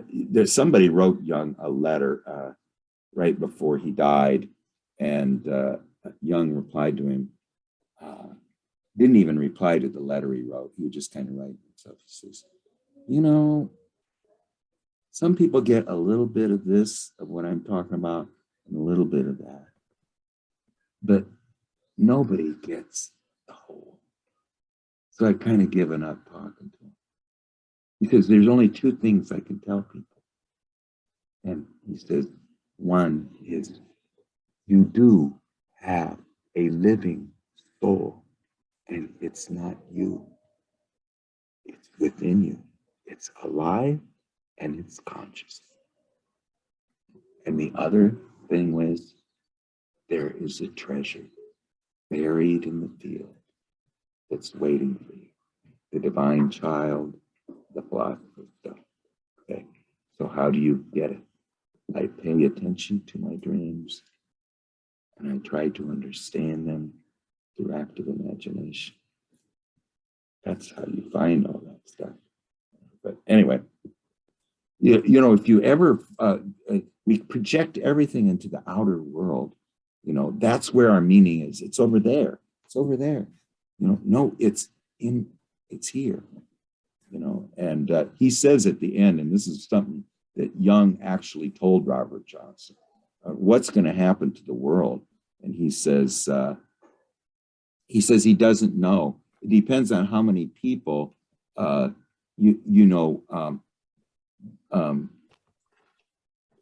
there's somebody wrote Jung a letter right before he died, and Jung replied to him. Didn't even reply to the letter he wrote. He would just kind of write himself. He says, you know, some people get a little bit of this, of what I'm talking about, and a little bit of that. But nobody gets the whole. So I've kind of given up talking to him. Because there's only two things I can tell people. And he says, one is, you do have a living soul, and it's not you. It's within you. It's alive and it's conscious. And the other thing was, there is a treasure buried in the field that's waiting for you. The divine child, the philosopher stuff. Okay, so how do you get it? I pay attention to my dreams and I try to understand them through active imagination. That's how you find all that stuff. But anyway, you know, if you ever, we project everything into the outer world, you know, that's where our meaning is. It's over there. It's over there. You know, no, it's here. You know, and he says at the end, and this is something that Jung actually told Robert Johnson, what's going to happen to the world? And he says he doesn't know. It depends on how many people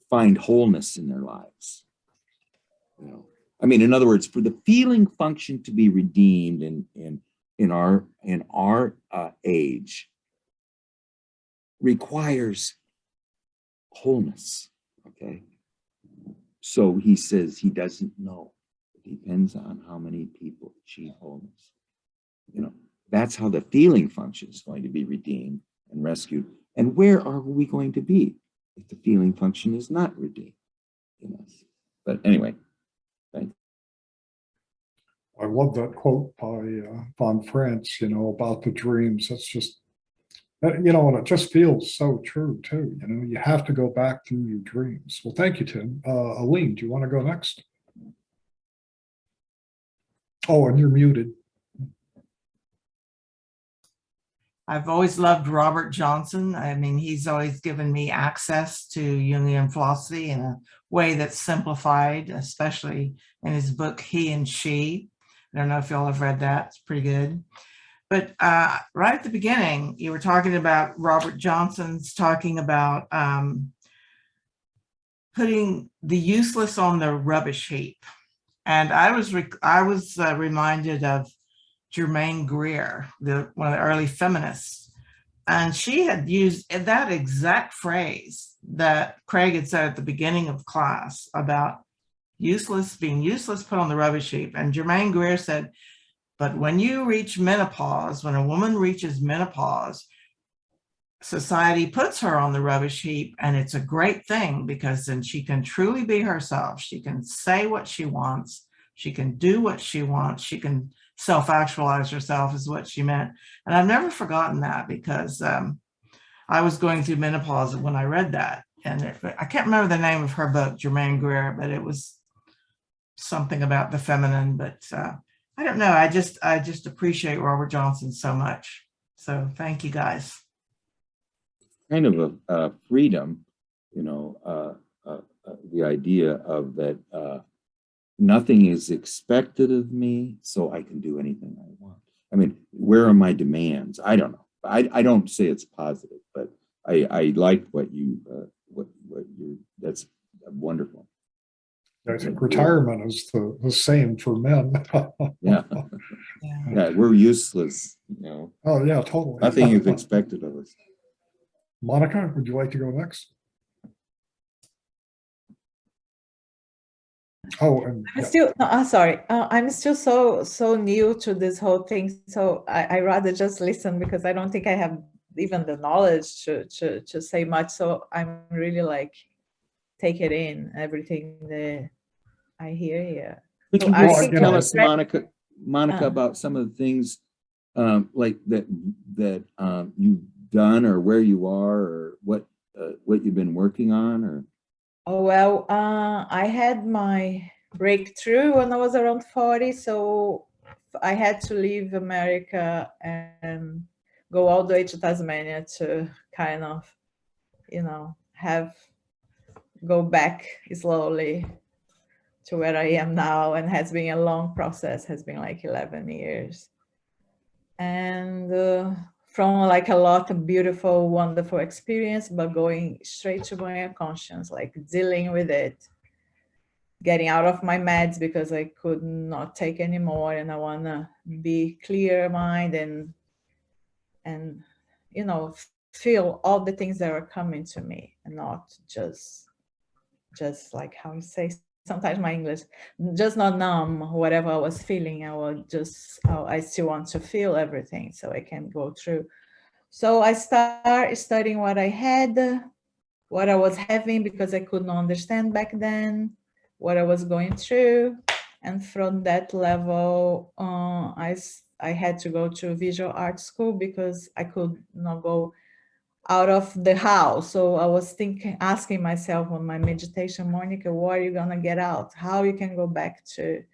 find wholeness in their lives. You know, I mean, in other words, for the feeling function to be redeemed in our age requires wholeness. Okay, so he says he doesn't know. It depends on how many people achieve wholeness. You know, that's how the feeling function is going to be redeemed and rescued. And where are we going to be if the feeling function is not redeemed in us? But anyway, thanks. I love that quote by von Franz, you know, about the dreams. That's just, you know, and it just feels so true too. You know, you have to go back through your dreams. Well, thank you, Tim. Aline, do you want to go next? Oh, and you're muted. I've always loved Robert Johnson. I mean, he's always given me access to Jungian philosophy in a way that's simplified, especially in his book, He and She. I don't know if y'all have read that. It's pretty good. But right at the beginning, you were talking about Robert Johnson's talking about putting the useless on the rubbish heap. And I was reminded of Germaine Greer, one of the early feminists. And she had used that exact phrase that Craig had said at the beginning of class about being useless, put on the rubbish heap. And Germaine Greer said, but when you reach menopause, when a woman reaches menopause, society puts her on the rubbish heap, and it's a great thing because then she can truly be herself. She can say what she wants. She can do what she wants. She can self-actualize herself is what she meant. And I've never forgotten that because I was going through menopause when I read that. And I can't remember the name of her book, Germaine Greer, but it was something about the feminine. But I don't know. I just appreciate Robert Johnson so much. So thank you, guys. Kind of a freedom, you know, the idea of that nothing is expected of me, so I can do anything I want. I mean, where are my demands? I don't know. I don't say it's positive, but I like what you that's wonderful. I think retirement is the same for men. Yeah. Yeah, we're useless, you know. Oh, yeah, totally. Nothing is expected of us. Monica, would you like to go next? Oh, and I'm still no, sorry. I'm still so new to this whole thing. So I rather just listen because I don't think I have even the knowledge to say much. So I'm really like take it in everything that I hear here. We So can I just think tell I us, read- Monica, about some of the things like that you've done, or where you are, or what you've been working on, or. Oh, well, I had my breakthrough when I was around 40. So I had to leave America and go all the way to Tasmania to kind of, go back slowly to where I am now. And has been a long process, has been like 11 years. And from like a lot of beautiful, wonderful experience, but going straight to my conscience, like dealing with it, getting out of my meds because I could not take anymore, and I want to be clear mind and feel all the things that are coming to me, and not just like how you say sometimes my English, just not numb whatever I was feeling. I still want to feel everything so I can go through. So I started studying what I had, what I was having, because I could not understand back then what I was going through. And from that level, I had to go to visual art school because I could not go out of the house. So I was asking myself on my meditation, Monica, what are you gonna get out? How you can go back to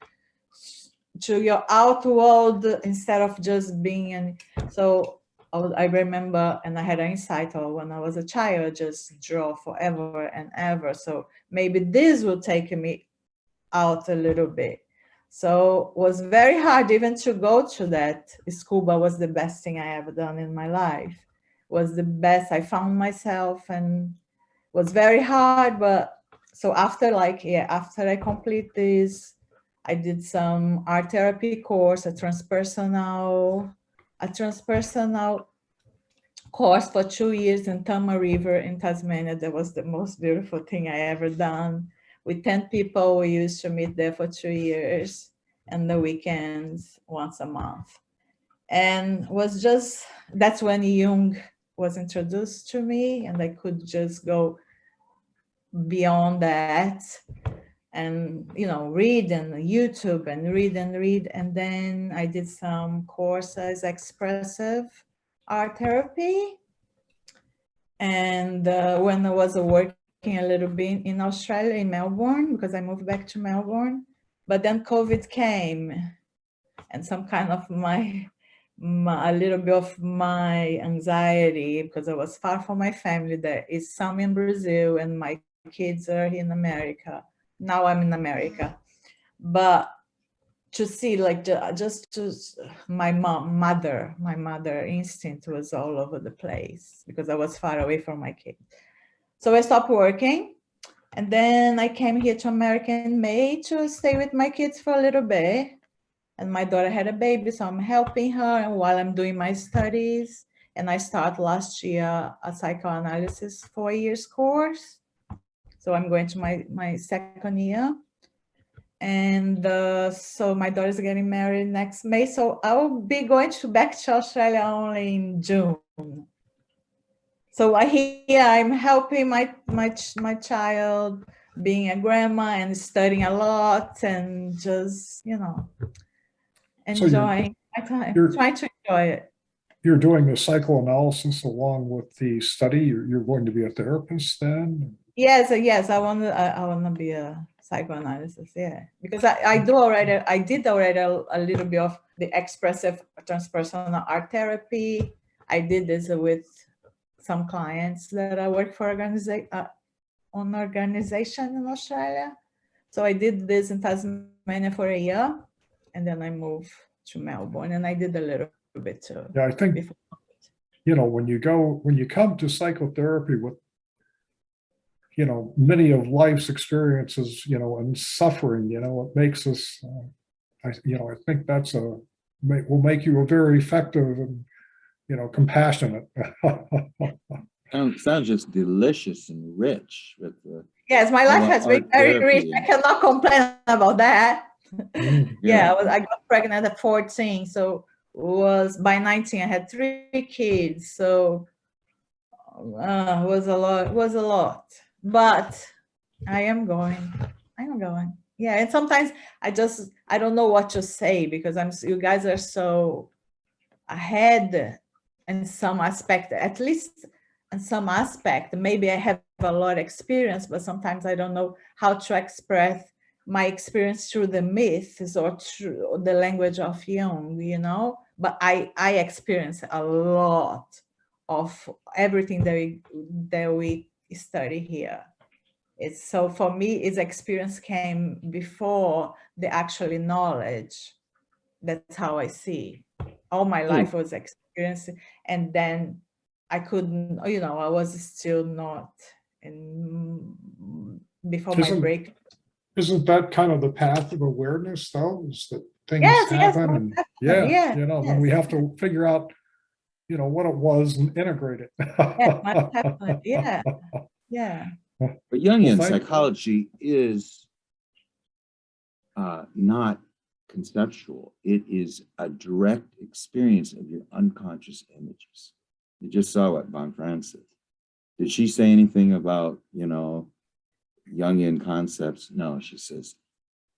your out world instead of just being in. So I remember, and I had an insight when I was a child, I just draw forever and ever. So maybe this will take me out a little bit. So it was very hard even to go to that school, but was the best thing I ever done in my life. Was the best. I found myself, and was very hard. But so after I complete this, I did some art therapy course, a transpersonal course for 2 years in Tama River in Tasmania. That was the most beautiful thing I ever done. With 10 people, we used to meet there for 2 years, and the weekends once a month. And that's when Jung was introduced to me, and I could just go beyond that and read and YouTube and read. And then I did some courses, expressive art therapy. And when I was working a little bit in Australia, in Melbourne, because I moved back to Melbourne, but then COVID came, and some kind of a little bit of my anxiety, because I was far from my family. There is some in Brazil, and my kids are in America. Now I'm in America. But to see my mother instinct was all over the place because I was far away from my kids. So I stopped working, and then I came here to America in May to stay with my kids for a little bit. And my daughter had a baby, so I'm helping her while I'm doing my studies. And I started last year a psychoanalysis 4 years course. So I'm going to my second year. And so my daughter is getting married next May. So I will be going back to Australia only in June. So I'm helping my child, being a grandma and studying a lot, and just enjoying my time, trying to enjoy it. You're doing the psychoanalysis along with the study. You're going to be a therapist then? Yes. I want to be a psychoanalysis. Yeah, because I did already a little bit of the expressive transpersonal art therapy. I did this with some clients that I work for on organization in Australia. So I did this in Tasmania for a year, and then I moved to Melbourne, and I did a little bit too. Yeah, I think, before. when you come to psychotherapy with, many of life's experiences, and suffering, it makes us, I think that's will make you a very effective and, compassionate. Sounds just delicious and rich with the Yes, my life has been art very therapy rich. I cannot complain about that. Yeah. I got pregnant at 14, so by 19 I had 3 kids. So it was a lot. But I am going. Yeah, and sometimes I don't know what to say because you guys are so ahead in some aspect, at least in some aspect. Maybe I have a lot of experience, but sometimes I don't know how to express my experience through the myths or through the language of Jung, but I experience a lot of everything that we study here. It's so for me, its experience came before the actual knowledge. That's how I see. All my life was experience, and then I couldn't, I was still not before my break. Isn't that kind of the path of awareness, though? Is that things Yes, happen, and then we yes. have to figure out, what it was and integrate it. Yeah. But Jungian psychology is not conceptual. It is a direct experience of your unconscious images. You just saw what Von Franz said. Did she say anything about, Jungian concepts? No, she says,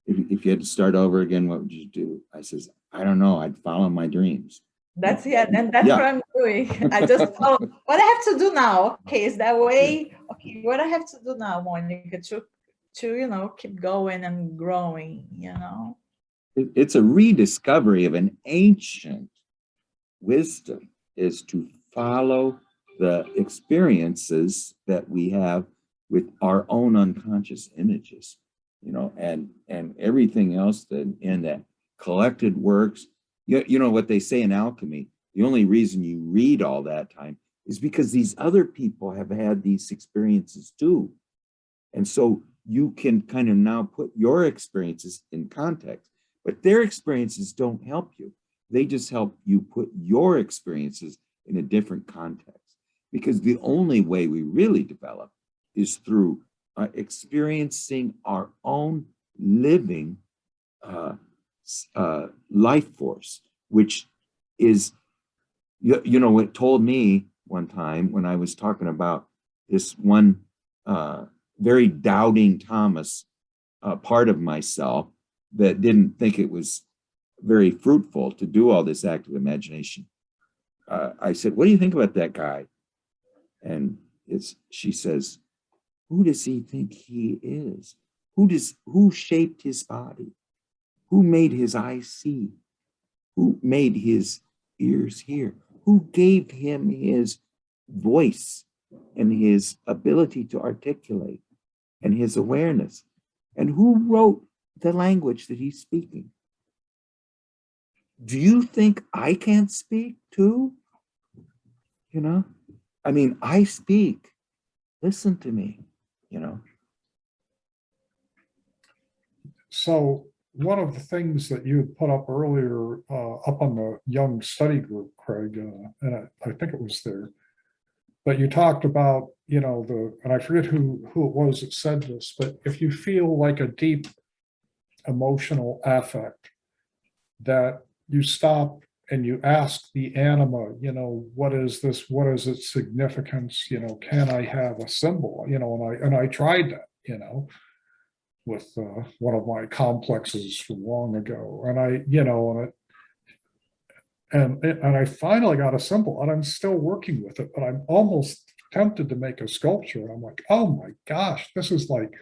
if you had to start over again, what would you do? I says, I don't know. I'd follow my dreams. That's and that's what I'm doing. I just follow what I have to do now. Okay, is that way? Okay, what I have to do now, Monica, to keep going and growing. It's a rediscovery of an ancient wisdom, is to follow the experiences that we have with our own unconscious images, and everything else that in that collected works. You know what they say in alchemy, the only reason you read all that time is because these other people have had these experiences too. And so you can kind of now put your experiences in context, but their experiences don't help you. They just help you put your experiences in a different context, because the only way we really develop is through experiencing our own living life force, which is, it told me one time when I was talking about this one very doubting Thomas part of myself that didn't think it was very fruitful to do all this active imagination. I said, what do you think about that guy? And she says, who does he think he is? Who shaped his body? Who made his eyes see? Who made his ears hear? Who gave him his voice and his ability to articulate and his awareness? And who wrote the language that he's speaking? Do you think I can't speak too? I speak. Listen to me, So one of the things that you put up earlier, up on the Jung study group, Craig, and I think it was there, but you talked about, and I forget who it was that said this, but if you feel like a deep emotional affect, that you stop and you ask the anima, what is this? What is its significance? Can I have a symbol? And I tried that, with one of my complexes from long ago, and I finally got a symbol, and I'm still working with it, but I'm almost tempted to make a sculpture, and I'm like, oh my gosh, this is like,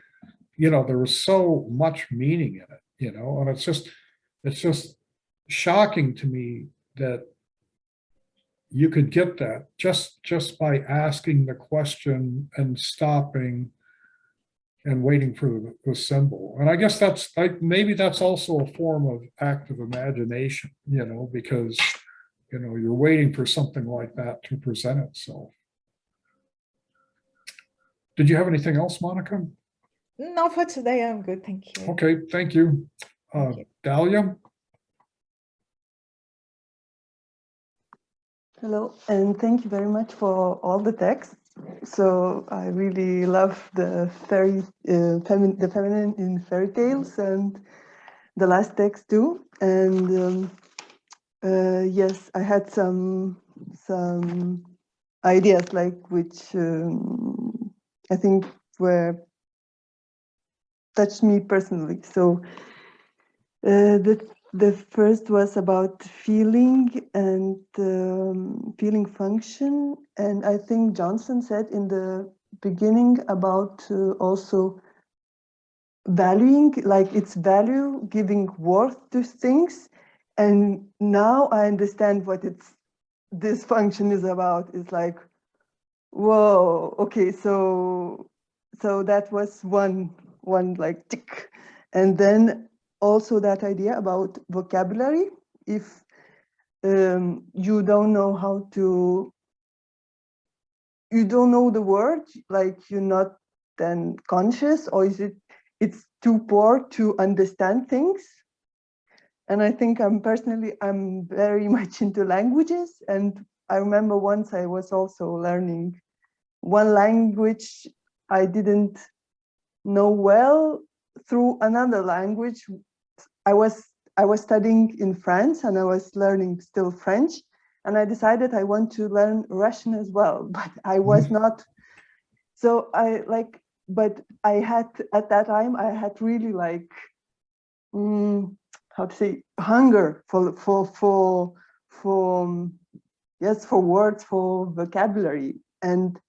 there was so much meaning in it, and it's just shocking to me that you could get that just by asking the question and stopping and waiting for the symbol. And I guess that's like, maybe that's also a form of active imagination, you know, because, you know, you're waiting for something like that to present itself. Did you have anything else, Monica? No, for today, I'm good. Thank you. Okay, thank you. Thank you. Dahlia? Hello, and thank you very much for all the texts. So I really love the the feminine in fairy tales and the last text too. And yes, I had some ideas like which I think were touched me personally. So the first was about feeling and feeling function, and I think Johnson said in the beginning about also valuing, like its value, giving worth to things. And now I understand what this function is about. It's like, whoa, okay, so that was one like tick. And then also that idea about vocabulary. If you don't know how to, you don't know the word, like you're not then conscious, or is it's too poor to understand things. And I think I'm very much into languages. And I remember once I was also learning one language I didn't know well through another language. I was studying in France and I was learning still French, and I decided I want to learn Russian as well, but I was not. So but I had at that time I had really like how to say, hunger for yes, for words, for vocabulary. And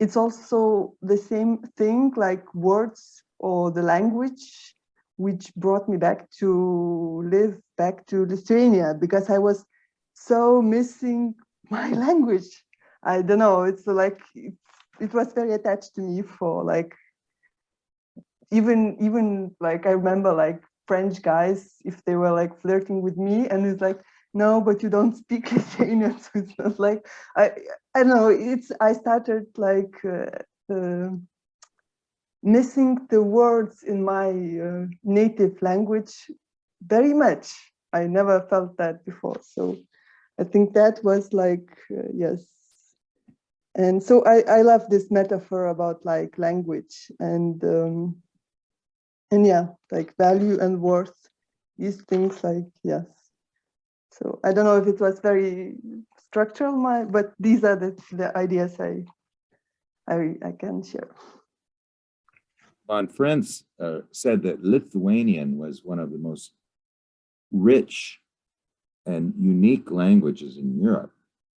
it's also the same thing like words or the language, which brought me back to Lithuania, because I was so missing my language. I don't know, it's like it was very attached to me for like even like I remember like French guys, if they were like flirting with me, and it's like, no, but you don't speak Lithuanian. So it's not like I don't know. I started like missing the words in my native language very much. I never felt that before. So I think that was like yes. And so I love this metaphor about like language and yeah, like value and worth, these things, like yes. So I don't know if it was very structural, but these are the ideas I can share. Von Frentz said that Lithuanian was one of the most rich and unique languages in Europe.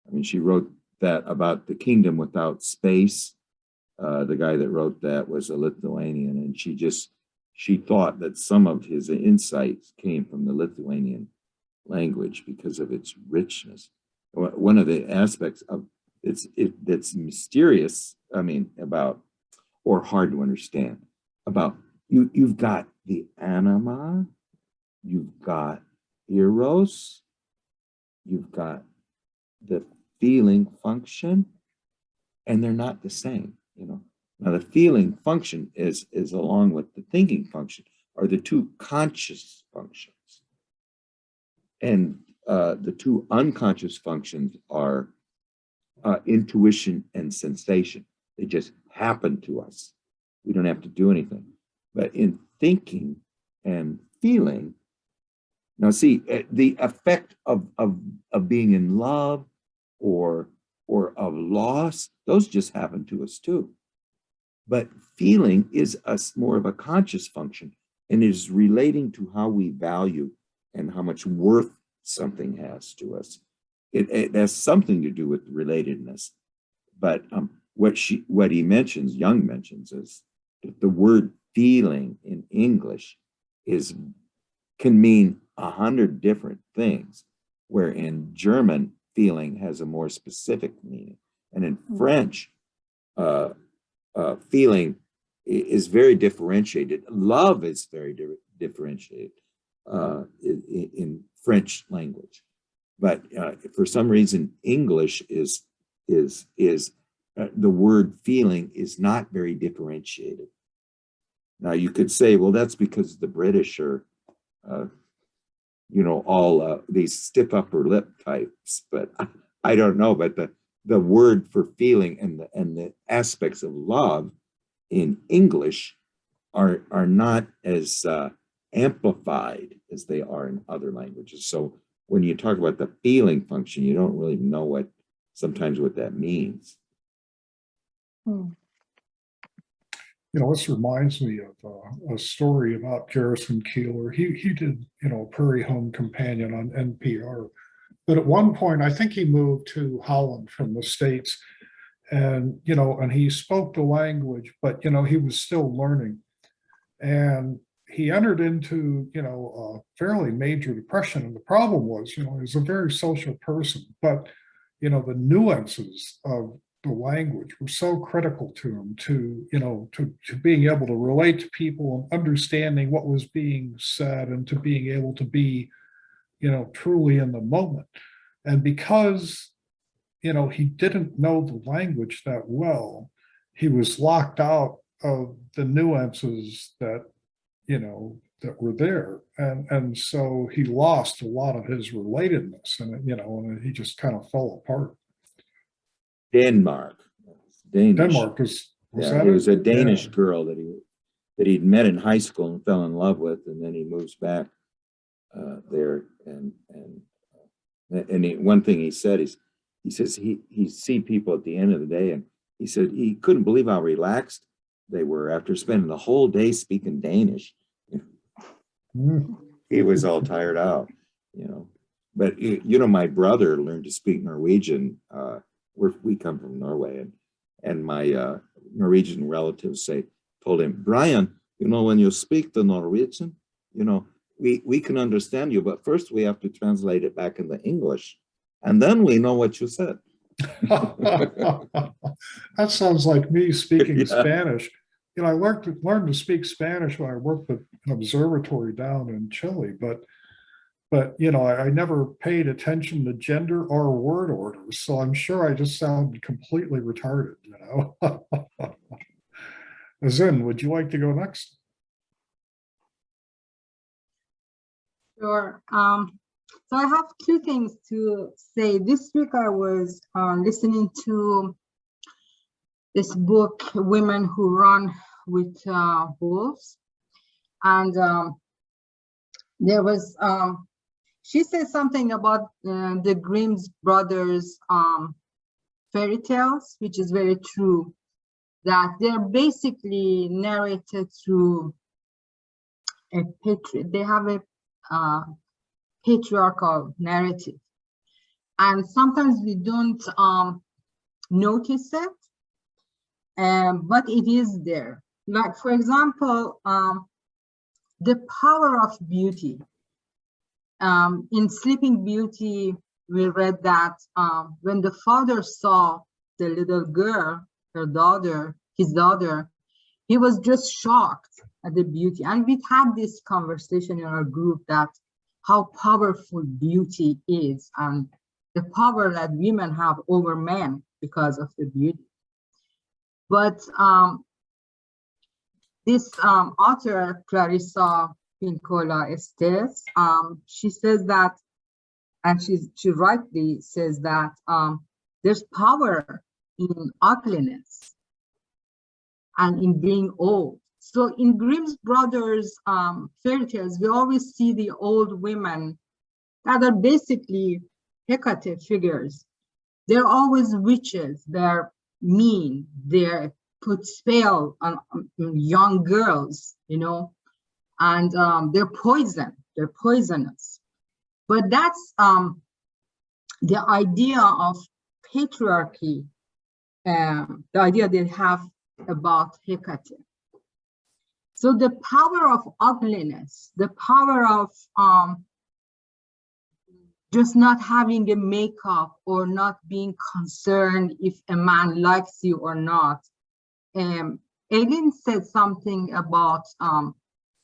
I mean, she wrote that about the kingdom without space. The guy that wrote that was a Lithuanian, and she thought that some of his insights came from the Lithuanian language because of its richness. One of the aspects of that's mysterious, I mean, about, or hard to understand, about you've got the anima, you've got eros, you've got the feeling function, and they're not the same, you know. Now the feeling function is along with the thinking function are the two conscious functions. And the two unconscious functions are intuition and sensation. They just happen to us. We don't have to do anything. But in thinking and feeling, now see, the effect of being in love or of loss, those just happen to us too. But feeling is more of a conscious function and is relating to how we value and how much worth something has to us. It has something to do with relatedness. But what he mentions, Jung mentions, is that the word feeling in English can mean 100 different things, where in German, feeling has a more specific meaning. And in French, feeling is very differentiated. Love is very differentiated in French language, but for some reason English is the word feeling is not very differentiated. Now you could say, well, that's because the British are, all these stiff upper lip types, but I don't know. But the word for feeling and the aspects of love in English are not as amplified as they are in other languages. So when you talk about the feeling function, you don't really know sometimes what that means. This reminds me of a story about Garrison Keillor. He did, Prairie Home Companion on NPR. But at one point, I think he moved to Holland from the States, and he spoke the language, but he was still learning, and he entered into a fairly major depression. And the problem was, he was a very social person, but the nuances of the language were so critical to him, to being able to relate to people and understanding what was being said, and to being able to be truly in the moment. And because he didn't know the language that well, he was locked out of the nuances that that were there, and so he lost a lot of his relatedness, and he just kind of fell apart. Danish. Denmark was yeah, he was a Danish girl that he'd met in high school and fell in love with, and then he moves back there, and one thing he said is, he says he see people at the end of the day, and he said he couldn't believe how relaxed they were after spending the whole day speaking Danish. He was all tired out, But my brother learned to speak Norwegian. We come from Norway, and my Norwegian relatives told him, Brian, when you speak the Norwegian, we can understand you, but first we have to translate it back into English, and then we know what you said. That sounds like me speaking Spanish. I learned to speak Spanish when I worked at an observatory down in Chile, but I never paid attention to gender or word orders, so I'm sure I just sounded completely retarded. Azin, would you like to go next? Sure. So I have two things to say. This week I was listening to this book, Women Who Run with Wolves. And there was, she said something about the Grimm's brothers fairy tales, which is very true, that they're basically narrated through they have a patriarchal narrative. And sometimes we don't notice it, but it is there. Like, for example, the power of beauty. In Sleeping Beauty, we read that when the father saw the little girl, his daughter, he was just shocked at the beauty. And we had this conversation in our group that how powerful beauty is, and the power that women have over men because of the beauty. But this author, Clarissa Pinkola Estes, she says that, and she rightly says that there's power in ugliness and in being old. So in Grimm's brothers fairy tales, we always see the old women that are basically Hecate figures. They're always witches. They're mean. They put spell on young girls, and they're poison. They're poisonous. But that's the idea of patriarchy, the idea they have about Hecate. So the power of ugliness, the power of just not having a makeup or not being concerned if a man likes you or not, Aileen said something about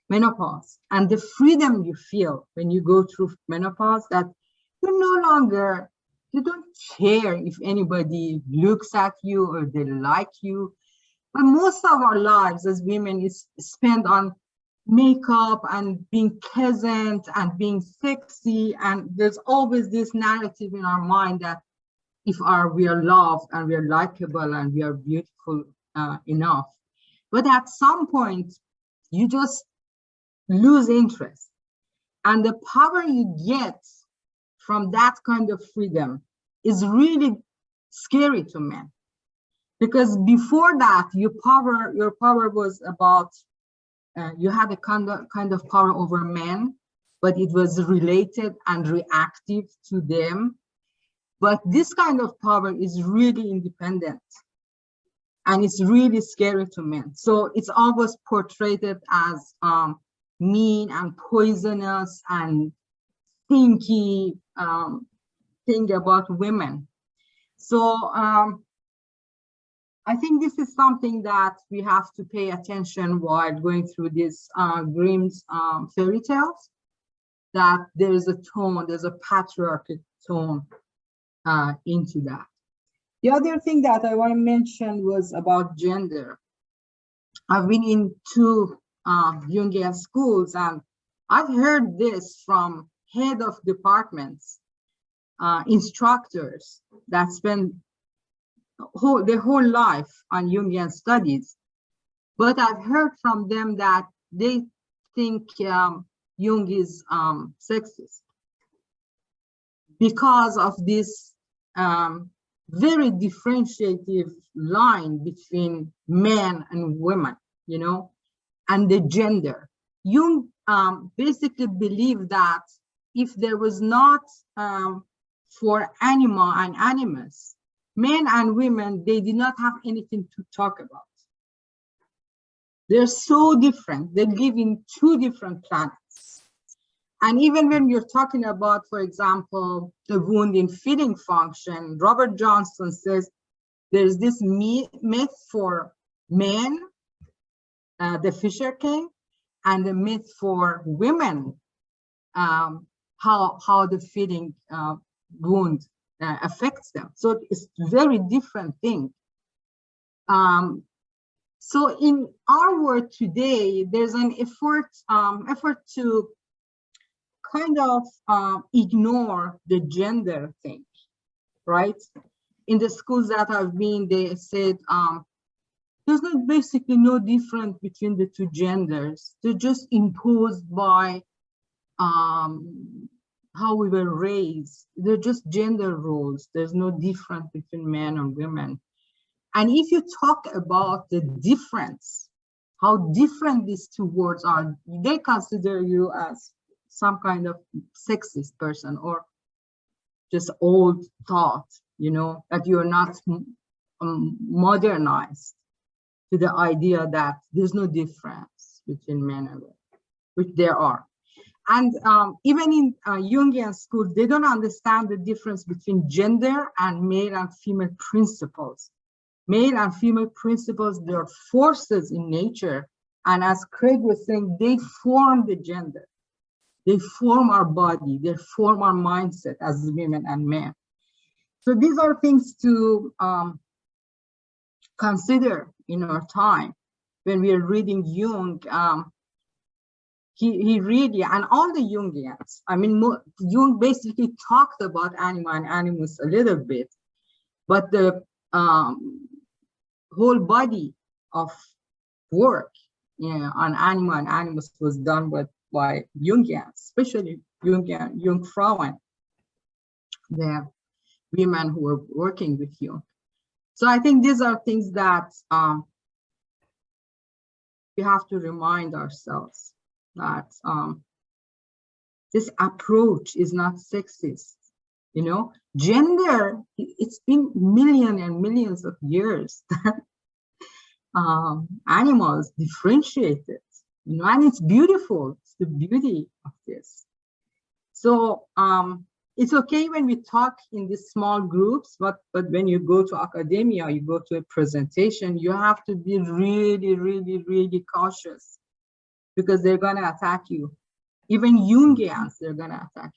menopause and the freedom you feel when you go through menopause, that you no longer, you don't care if anybody looks at you or they like you. But most of our lives as women is spent on makeup and being pleasant and being sexy. And there's always this narrative in our mind that if we are loved and we are likable and we are beautiful enough. But at some point, you just lose interest. And the power you get from that kind of freedom is really scary to men. Because before that, your power was about, you had a kind of power over men, but it was related and reactive to them. But this kind of power is really independent. And it's really scary to men. So it's always portrayed as mean and poisonous and stinky thing about women. So I think this is something that we have to pay attention while going through this Grimm's fairy tales, that there is a tone, there's a patriarchy tone into that. The other thing that I want to mention was about gender. I've been in 2 Jungian schools, and I've heard this from head of departments, instructors that spend their whole life on Jungian studies. But I've heard from them that they think Jung is sexist because of this very differentiative line between men and women, you know, and the gender. Jung basically believed that if there was not for anima and animus, men and women, they did not have anything to talk about. They're so different. They live in 2 different planets. And even when you're talking about, for example, the wound in feeding function, Robert Johnson says there's this myth for men, the Fisher King, and the myth for women, how the feeding wound affects them. So it's very different thing. So in our world today, there's an effort to kind of ignore the gender thing, right? In the schools that I've been, they said there's not basically no difference between the 2 genders. They're just imposed by how we were raised. They're just gender roles. There's no difference between men and women. And if you talk about the difference, how different these 2 words are, they consider you as some kind of sexist person or just old thought, you know, that you're not modernized to the idea that there's no difference between men and women, which there are. And even in Jungian schools, they don't understand the difference between gender and male and female principles. Male and female principles, they're forces in nature. And as Craig was saying, they form the gender. They form our body, they form our mindset as women and men. So these are things to consider in our time when we are reading Jung. He really, and all the Jungians, I mean, Jung basically talked about anima and animus a little bit, but the whole body of work, you know, on anima and animus was done by Jungians, especially Jungfrauen, the women who were working with Jung. So I think these are things that we have to remind ourselves that this approach is not sexist. You know, gender, it's been millions and millions of years that animals differentiated, you know, and it's beautiful. It's the beauty of this. So it's okay when we talk in these small groups, but when you go to academia, you go to a presentation, you have to be really, really, really cautious because they're going to attack you. Even Jungians, they're going to attack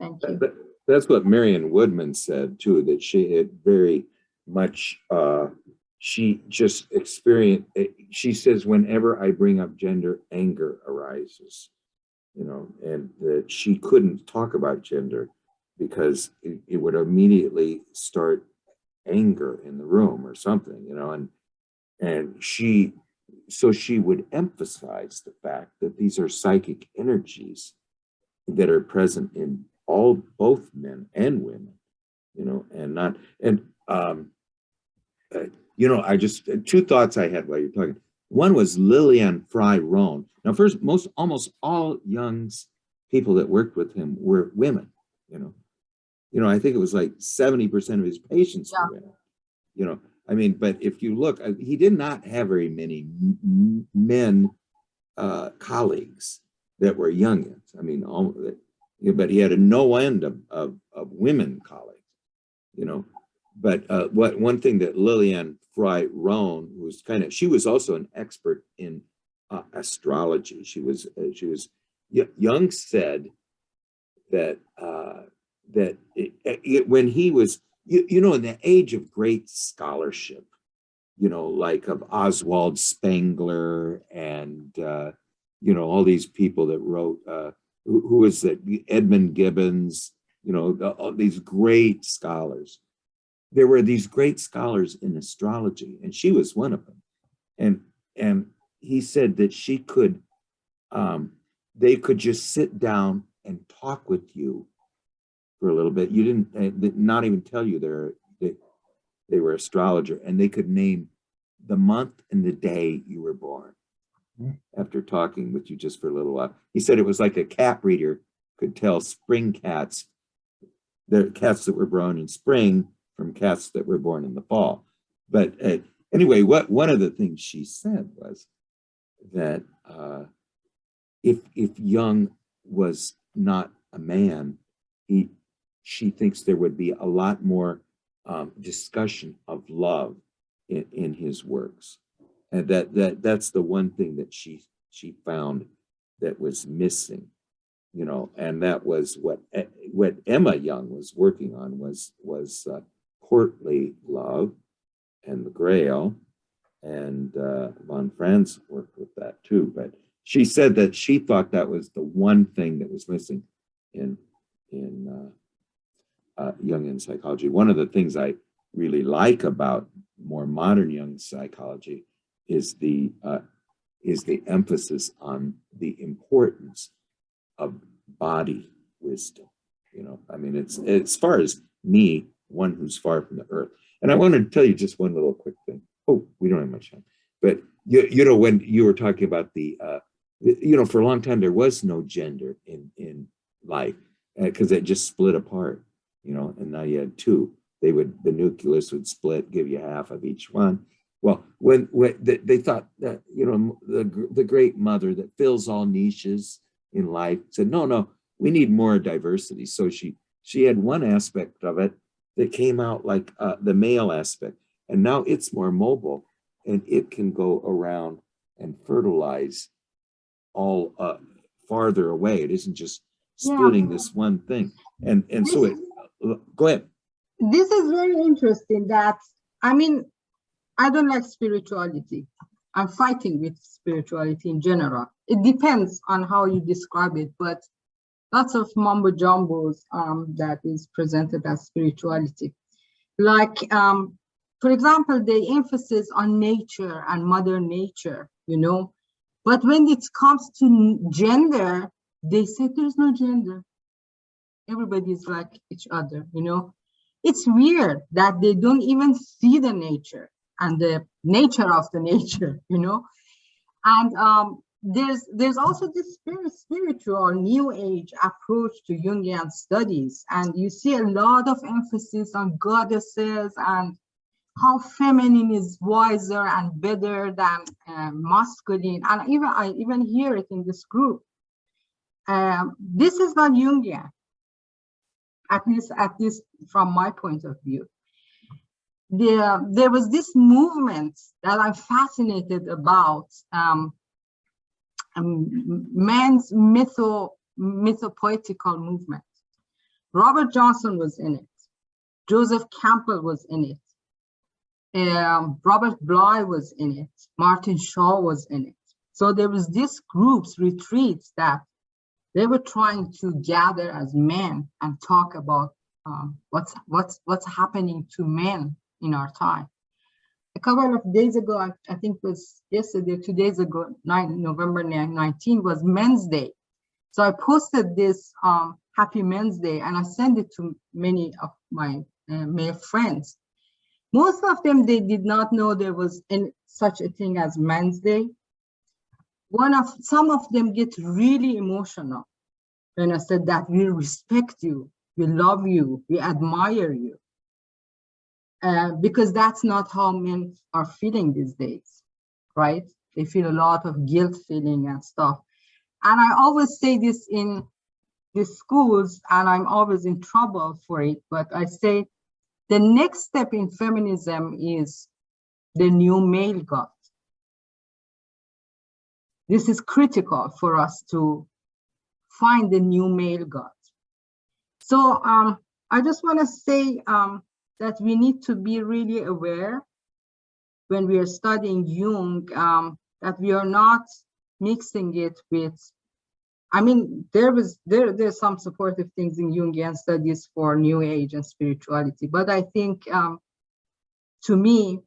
you. Thank you. That's what Marion Woodman said too, that she had very much, she just experienced, she says, whenever I bring up gender, anger arises, you know, and that she couldn't talk about gender because it would immediately start anger in the room or something, you know, and she would emphasize the fact that these are psychic energies that are present in both men and women, you know, and not, and you know, I just, two thoughts I had while you're talking. One was Lillian Fry Rohn. Now, first, almost all Jung's people that worked with him were women, you know, I think it was like 70% of his patients were women, you know, I mean, but if you look, he did not have very many men colleagues that were Jungians. I mean, but he had no end of women colleagues, you know. But one thing that Lillian Fry Rohn was she was also an expert in astrology. She was Jung said that when he was, you know, in the age of great scholarship, you know, like of Oswald Spengler and you know, all these people that wrote, who was that, Edmund Gibbons, you know, all these great scholars. There were these great scholars in astrology, and she was one of them. And he said that she could, they could just sit down and talk with you for a little bit. You didn't, not even tell you they were astrologer, and they could name the month and the day you were born after talking with you just for a little while. He said it was like a cat reader could tell spring cats, the cats that were born in spring from cats that were born in the fall. But anyway, one of the things she said was that if Jung was not a man, she thinks there would be a lot more discussion of love in his works, and that's the one thing that she found that was missing, you know, and that was what Emma Jung was working on was courtly love and the Grail, and von Franz worked with that too. But she said that she thought that was the one thing that was missing in Jungian psychology. One of the things I really like about more modern Jung psychology is the emphasis on the importance of body wisdom. You know, I mean, it's as far as me, one who's far from the earth. And I wanted to tell you just one little quick thing. Oh, we don't have much time. But you know, when you were talking about the you know, for a long time there was no gender in life because it just split apart, you know, and now you had two. The nucleus would split, give you half of each one. Well, when they thought that, you know, the great mother that fills all niches in life said, no, we need more diversity. So she had one aspect of it that came out like the male aspect, and now it's more mobile and it can go around and fertilize all farther away. It isn't just splitting this one thing. And so it, go ahead. This is very interesting that, I mean, I don't like spirituality. I'm fighting with spirituality in general. It depends on how you describe it, but lots of mumbo jumbos that is presented as spirituality. Like, for example, the emphasis on nature and mother nature, you know, but when it comes to gender, they say there's no gender. Everybody's like each other, you know. It's weird that they don't even see the nature and the nature of the nature, you know. And there's also this spiritual new age approach to Jungian studies, and you see a lot of emphasis on goddesses and how feminine is wiser and better than masculine. And I even hear it in this group. This is not Jungian, at least from my point of view. There was this movement that I'm fascinated about, man's mythopoetical movement. Robert Johnson was in it. Joseph Campbell was in it. Robert Bly was in it. Martin Shaw was in it. So there was this groups, retreats that they were trying to gather as men and talk about what's happening to men in our time. A couple of days ago, I think it was yesterday, 2 days ago, November 19 was Men's Day. So I posted this Happy Men's Day, and I sent it to many of my male friends. Most of them, they did not know there was such a thing as Men's Day. Some of them get really emotional when I said that we respect you, we love you, we admire you. Because that's not how men are feeling these days, right? They feel a lot of guilt feeling and stuff. And I always say this in the schools, and I'm always in trouble for it, but I say the next step in feminism is the new male god. This is critical for us to find the new male god. So I just want to say that we need to be really aware when we are studying Jung, that we are not mixing it with, I mean, there's some supportive things in Jungian studies for New Age and spirituality, but I think to me,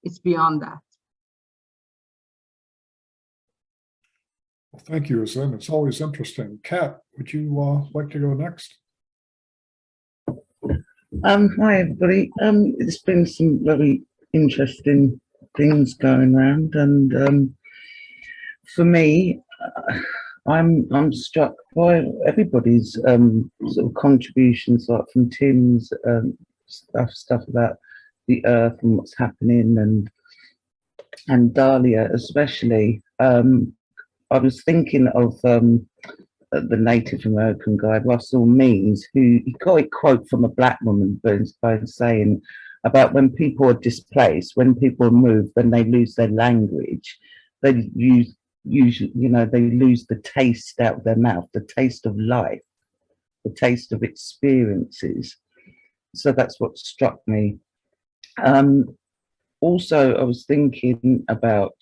it's beyond that. Well, thank you, Zen. It's always interesting. Kat, would you like to go next? Hi everybody. There's been some very interesting things going around, and for me, I'm struck by everybody's sort of contributions, like from Tim's stuff about the earth and what's happening, and Dahlia especially. I was thinking of the Native American guy, Russell Means, who he got a quote from a black woman by saying about when people are displaced, when people move, when they lose their language, they usually, they lose the taste out of their mouth, the taste of life, the taste of experiences. So that's what struck me. Also, I was thinking about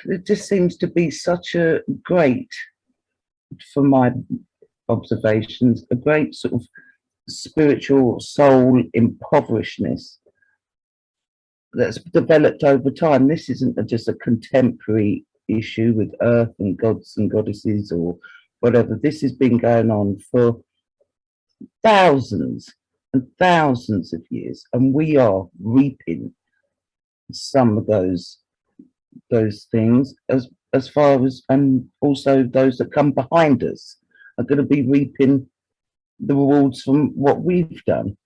it just seems to be such a great, from my observations, a great sort of spiritual soul impoverishedness that's developed over time. This isn't just a contemporary issue with earth and gods and goddesses or whatever. This has been going on for thousands and thousands of years, and we are reaping some of those things as far as, and also those that come behind us are going to be reaping the rewards from what we've done.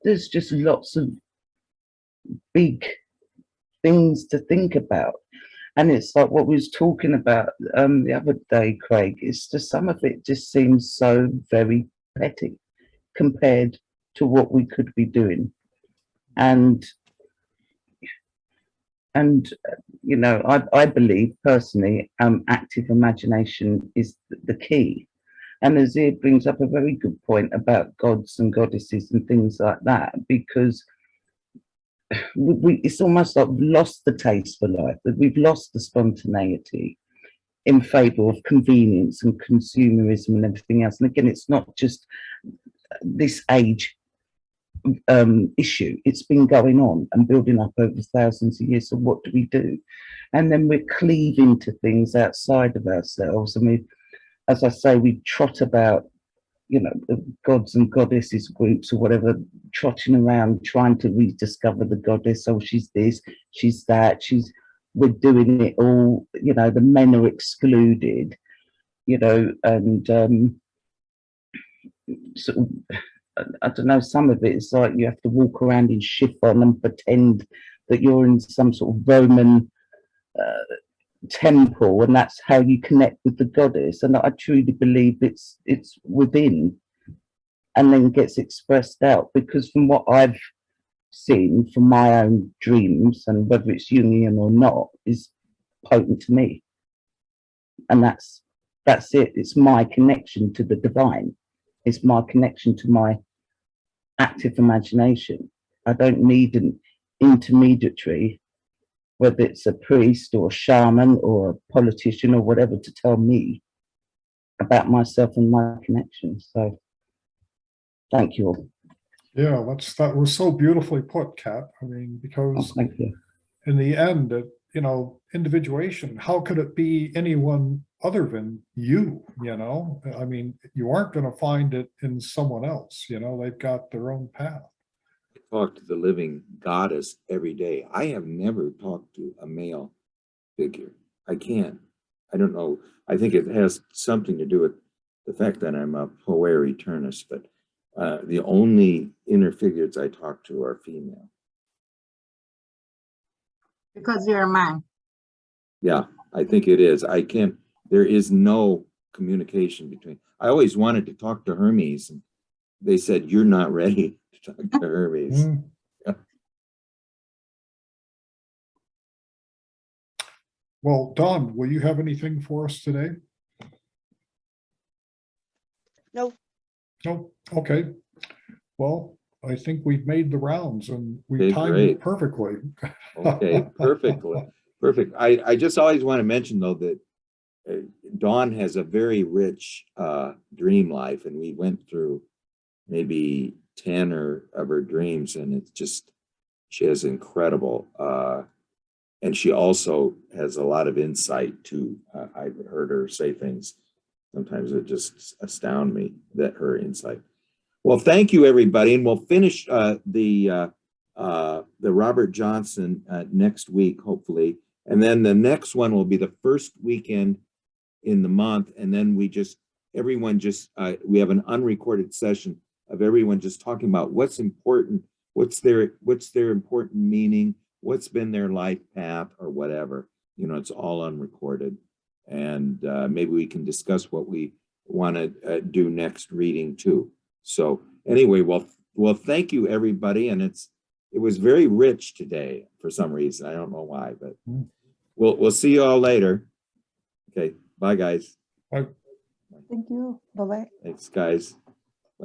There's just lots of big things to think about, and it's like what we was talking about the other day, Craig. It's just some of it just seems so very petty compared to what we could be doing, and I believe personally, active imagination is the key. And Azir brings up a very good point about gods and goddesses and things like that, because it's almost like we've lost the taste for life, that we've lost the spontaneity in favor of convenience and consumerism and everything else. And again, it's not just this age issue. It's been going on and building up over thousands of years. So what do we do? And then we're cleaving to things outside of ourselves. And we, as I say, we trot about, the gods and goddesses groups or whatever, trotting around trying to rediscover the goddess. Oh, she's this, she's that, we're doing it all, the men are excluded, and sort of, I don't know, some of it is like you have to walk around in chiffon and pretend that you're in some sort of Roman temple, and that's how you connect with the goddess. And I truly believe it's within, and then gets expressed out. Because from what I've seen from my own dreams, and whether it's Jungian or not, is potent to me. And that's it. It's my connection to the divine. It's my connection to my active imagination. I don't need an intermediary, whether it's a priest or a shaman or a politician or whatever, to tell me about myself and my connection. So thank you all. Yeah, that was so beautifully put, Kat. I mean, Oh, because thank you. in the end, you know, individuation, how could it be anyone other than you? You know, I mean, you aren't going to find it in someone else. You know, they've got their own path. I talk to the living goddess every day. I have never talked to a male figure. I can't. I don't know. I think it has something to do with the fact that I'm a poer eternus, but the only inner figures I talk to are female. Because you're a man. Yeah, I think it is. I can't, there is no communication between. I always wanted to talk to Hermes, and they said, you're not ready to talk to Hermes. Mm. Yeah. Well, Don, will you have anything for us today? No. No? Okay. Well, I think we've made the rounds and we Okay, timed great. it perfectly. Okay, perfectly. Perfect. I just always want to mention, though, that Dawn has a very rich dream life, and we went through maybe 10 of her dreams, and it's just, she has incredible, and she also has a lot of insight too. I've heard her say things, sometimes it just astound me, that her insight. Well, thank you, everybody, and we'll finish the Robert Johnson next week, hopefully. And then the next one will be the first weekend in the month. And then we have an unrecorded session of everyone just talking about what's important, what's their important meaning, what's been their life path or whatever. You know, it's all unrecorded. And maybe we can discuss what we want to do next reading too. So anyway, well, thank you, everybody. And it was very rich today for some reason. I don't know why, but we'll see you all later. Okay, bye, guys. Bye. Thank you. Bye-bye. Thanks, guys.